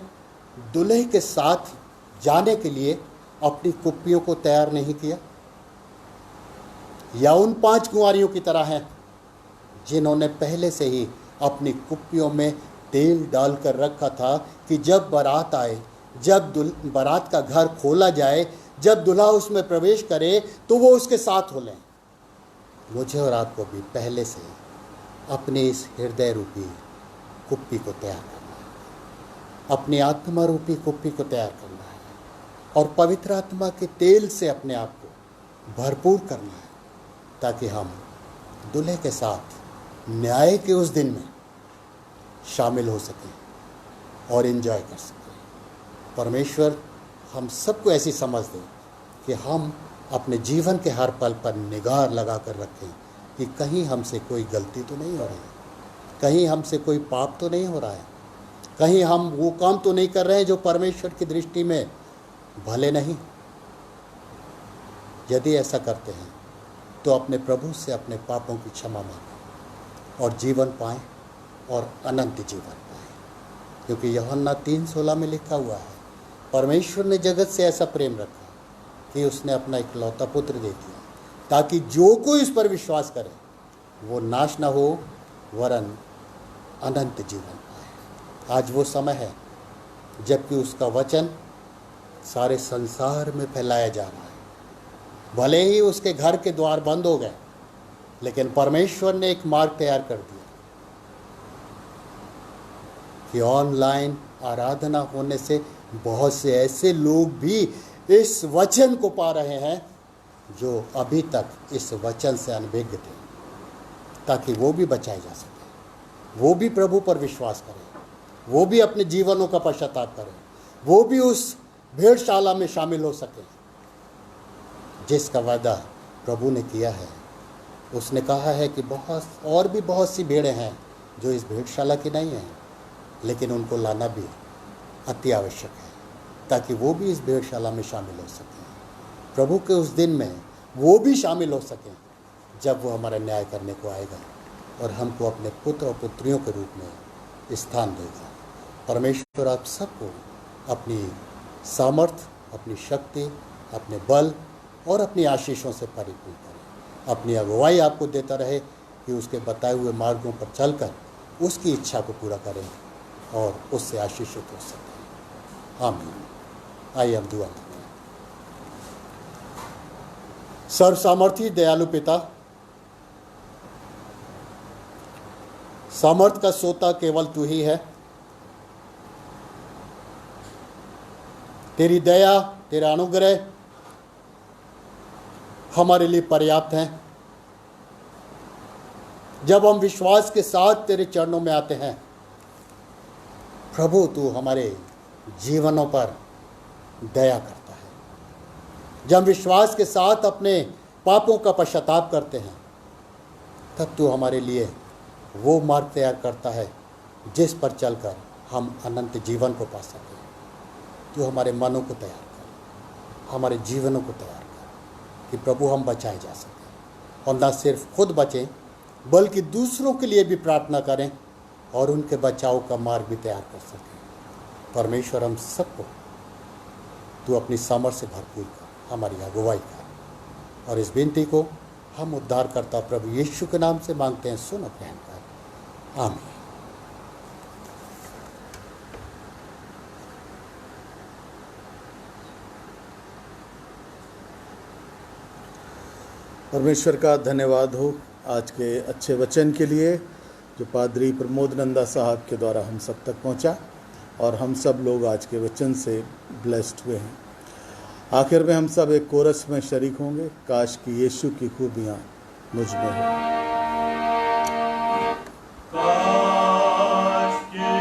S3: दूल्हे के साथ जाने के लिए अपनी कुप्पियों को तैयार नहीं किया? या उन 5 कुंवारियों की तरह हैं जिन्होंने पहले से ही अपनी कुप्पियों में तेल डालकर रखा था कि जब बारात आए, जब बारात का घर खोला जाए, जब दूल्हा उसमें प्रवेश करे तो वो उसके साथ हो लें? मुझे और आपको भी पहले से अपने इस हृदय रूपी कुप्पी को तैयार करना है, अपनी आत्मा रूपी कुप्पी को तैयार करना है, और पवित्र आत्मा के तेल से अपने आप को भरपूर करना है, ताकि हम दूल्हे के साथ न्याय के उस दिन में शामिल हो सकें और एंजॉय कर सकें। परमेश्वर हम सबको ऐसी समझ दे कि हम अपने जीवन के हर पल पर निगाह लगा कर रखें कि कहीं हमसे कोई गलती तो नहीं हो रही है, कहीं हमसे कोई पाप तो नहीं हो रहा है, कहीं हम वो काम तो नहीं कर रहे हैं जो परमेश्वर की दृष्टि में भले नहीं। यदि ऐसा करते हैं तो अपने प्रभु से अपने पापों की क्षमा मांगें और जीवन पाएं, और अनंत जीवन पाएं, क्योंकि यूहन्ना 3:16 में लिखा हुआ है, परमेश्वर ने जगत से ऐसा प्रेम रखा कि उसने अपना इकलौता पुत्र दे दिया, ताकि जो कोई इस पर विश्वास करे वो नाश न हो, वरन अनंत जीवन पाए। आज वो समय है जबकि उसका वचन सारे संसार में फैलाया जा रहा है। भले ही उसके घर के द्वार बंद हो गए, लेकिन परमेश्वर ने एक मार्ग तैयार कर दिया कि ऑनलाइन आराधना होने से बहुत से ऐसे लोग भी इस वचन को पा रहे हैं जो अभी तक इस वचन से अनभिज्ञ थे, ताकि वो भी बचाए जा सके, वो भी प्रभु पर विश्वास करें, वो भी अपने जीवनों का पश्चाताप करें, वो भी उस भेड़शाला में शामिल हो सके जिसका वादा प्रभु ने किया है। उसने कहा है कि बहुत सी भेड़ें हैं जो इस भेड़शाला की नहीं हैं, लेकिन उनको लाना भी अति आवश्यक है, ताकि वो भी इस भेड़शाला में शामिल हो सकें, प्रभु के उस दिन में वो भी शामिल हो सकें जब वो हमारा न्याय करने को आएगा और हमको अपने पुत्र और पुत्रियों के रूप में स्थान देगा। परमेश्वर आप सबको अपनी सामर्थ, अपनी शक्ति, अपने बल और अपनी आशीषों से परिपूर्ण करे। अपनी अगुवाई आपको देता रहे कि उसके बताए हुए मार्गों पर चलकर उसकी इच्छा को पूरा करें और उससे आशीषित हो सकें। आमीन। आइए हम दुआ मांगें। सर्व सामर्थी दयालु पिता, सामर्थ का सोता केवल तू ही है। तेरी दया, तेरा अनुग्रह हमारे लिए पर्याप्त है। जब हम विश्वास के साथ तेरे चरणों में आते हैं प्रभु, तू हमारे जीवनों पर दया करता है। जब हम विश्वास के साथ अपने पापों का पश्चाताप करते हैं तब तू हमारे लिए वो मार्ग तैयार करता है जिस पर चलकर हम अनंत जीवन को पा सकें। तू हमारे मनों को तैयार कर, हमारे जीवनों को तैयार कर कि प्रभु हम बचाए जा सकें और न सिर्फ खुद बचें बल्कि दूसरों के लिए भी प्रार्थना करें और उनके बचाव का मार्ग भी तैयार कर सकें। परमेश्वर, हम सबको तू अपनी सामर्थ से भरपूर कर, हमारी अगुवाई कर। और इस विनती को हम उद्धारकर्ता प्रभु यीशु के नाम से मांगते हैं, सुन और ग्रहण कर। आमीन।
S1: परमेश्वर का धन्यवाद हो आज के अच्छे वचन के लिए जो पादरी प्रमोद नंदा साहब के द्वारा हम सब तक पहुंचा और हम सब लोग आज के वचन से ब्लेस्ड हुए हैं। आखिर में हम सब एक कोरस में शरीक होंगे, काश कि यीशु की खूबियाँ मुझ में हो।
S2: काश के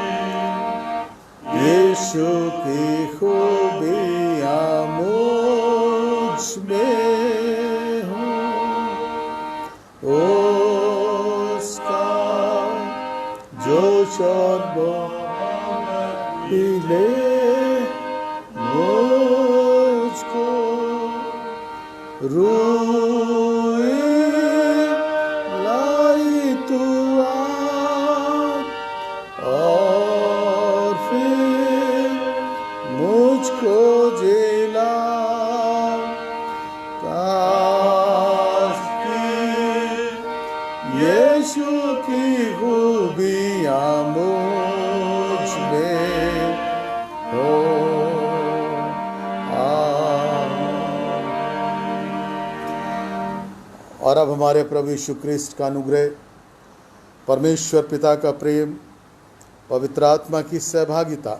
S1: यीशु की खूबियाँ मुझ में हो, उसका जोश और पीले मुझको रूए लाई तू और फिर मुझको जिला काश की यीशु की खूबियाँ मुझ में हो। और अब हमारे प्रभु यीशु क्रिस्ट का अनुग्रह, परमेश्वर पिता का प्रेम, पवित्र आत्मा की सहभागिता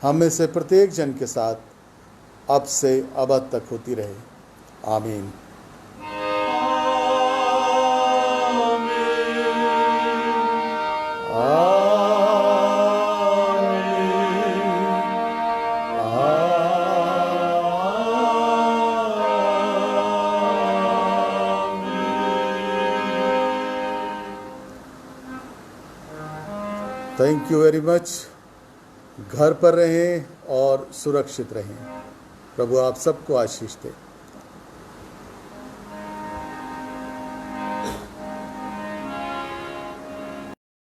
S1: हम में से प्रत्येक जन के साथ अब से अब तक होती रहे। आमीन। Thank you very much. घर पर रहें और सुरक्षित रहें। प्रभु आप सबको आशीष दे।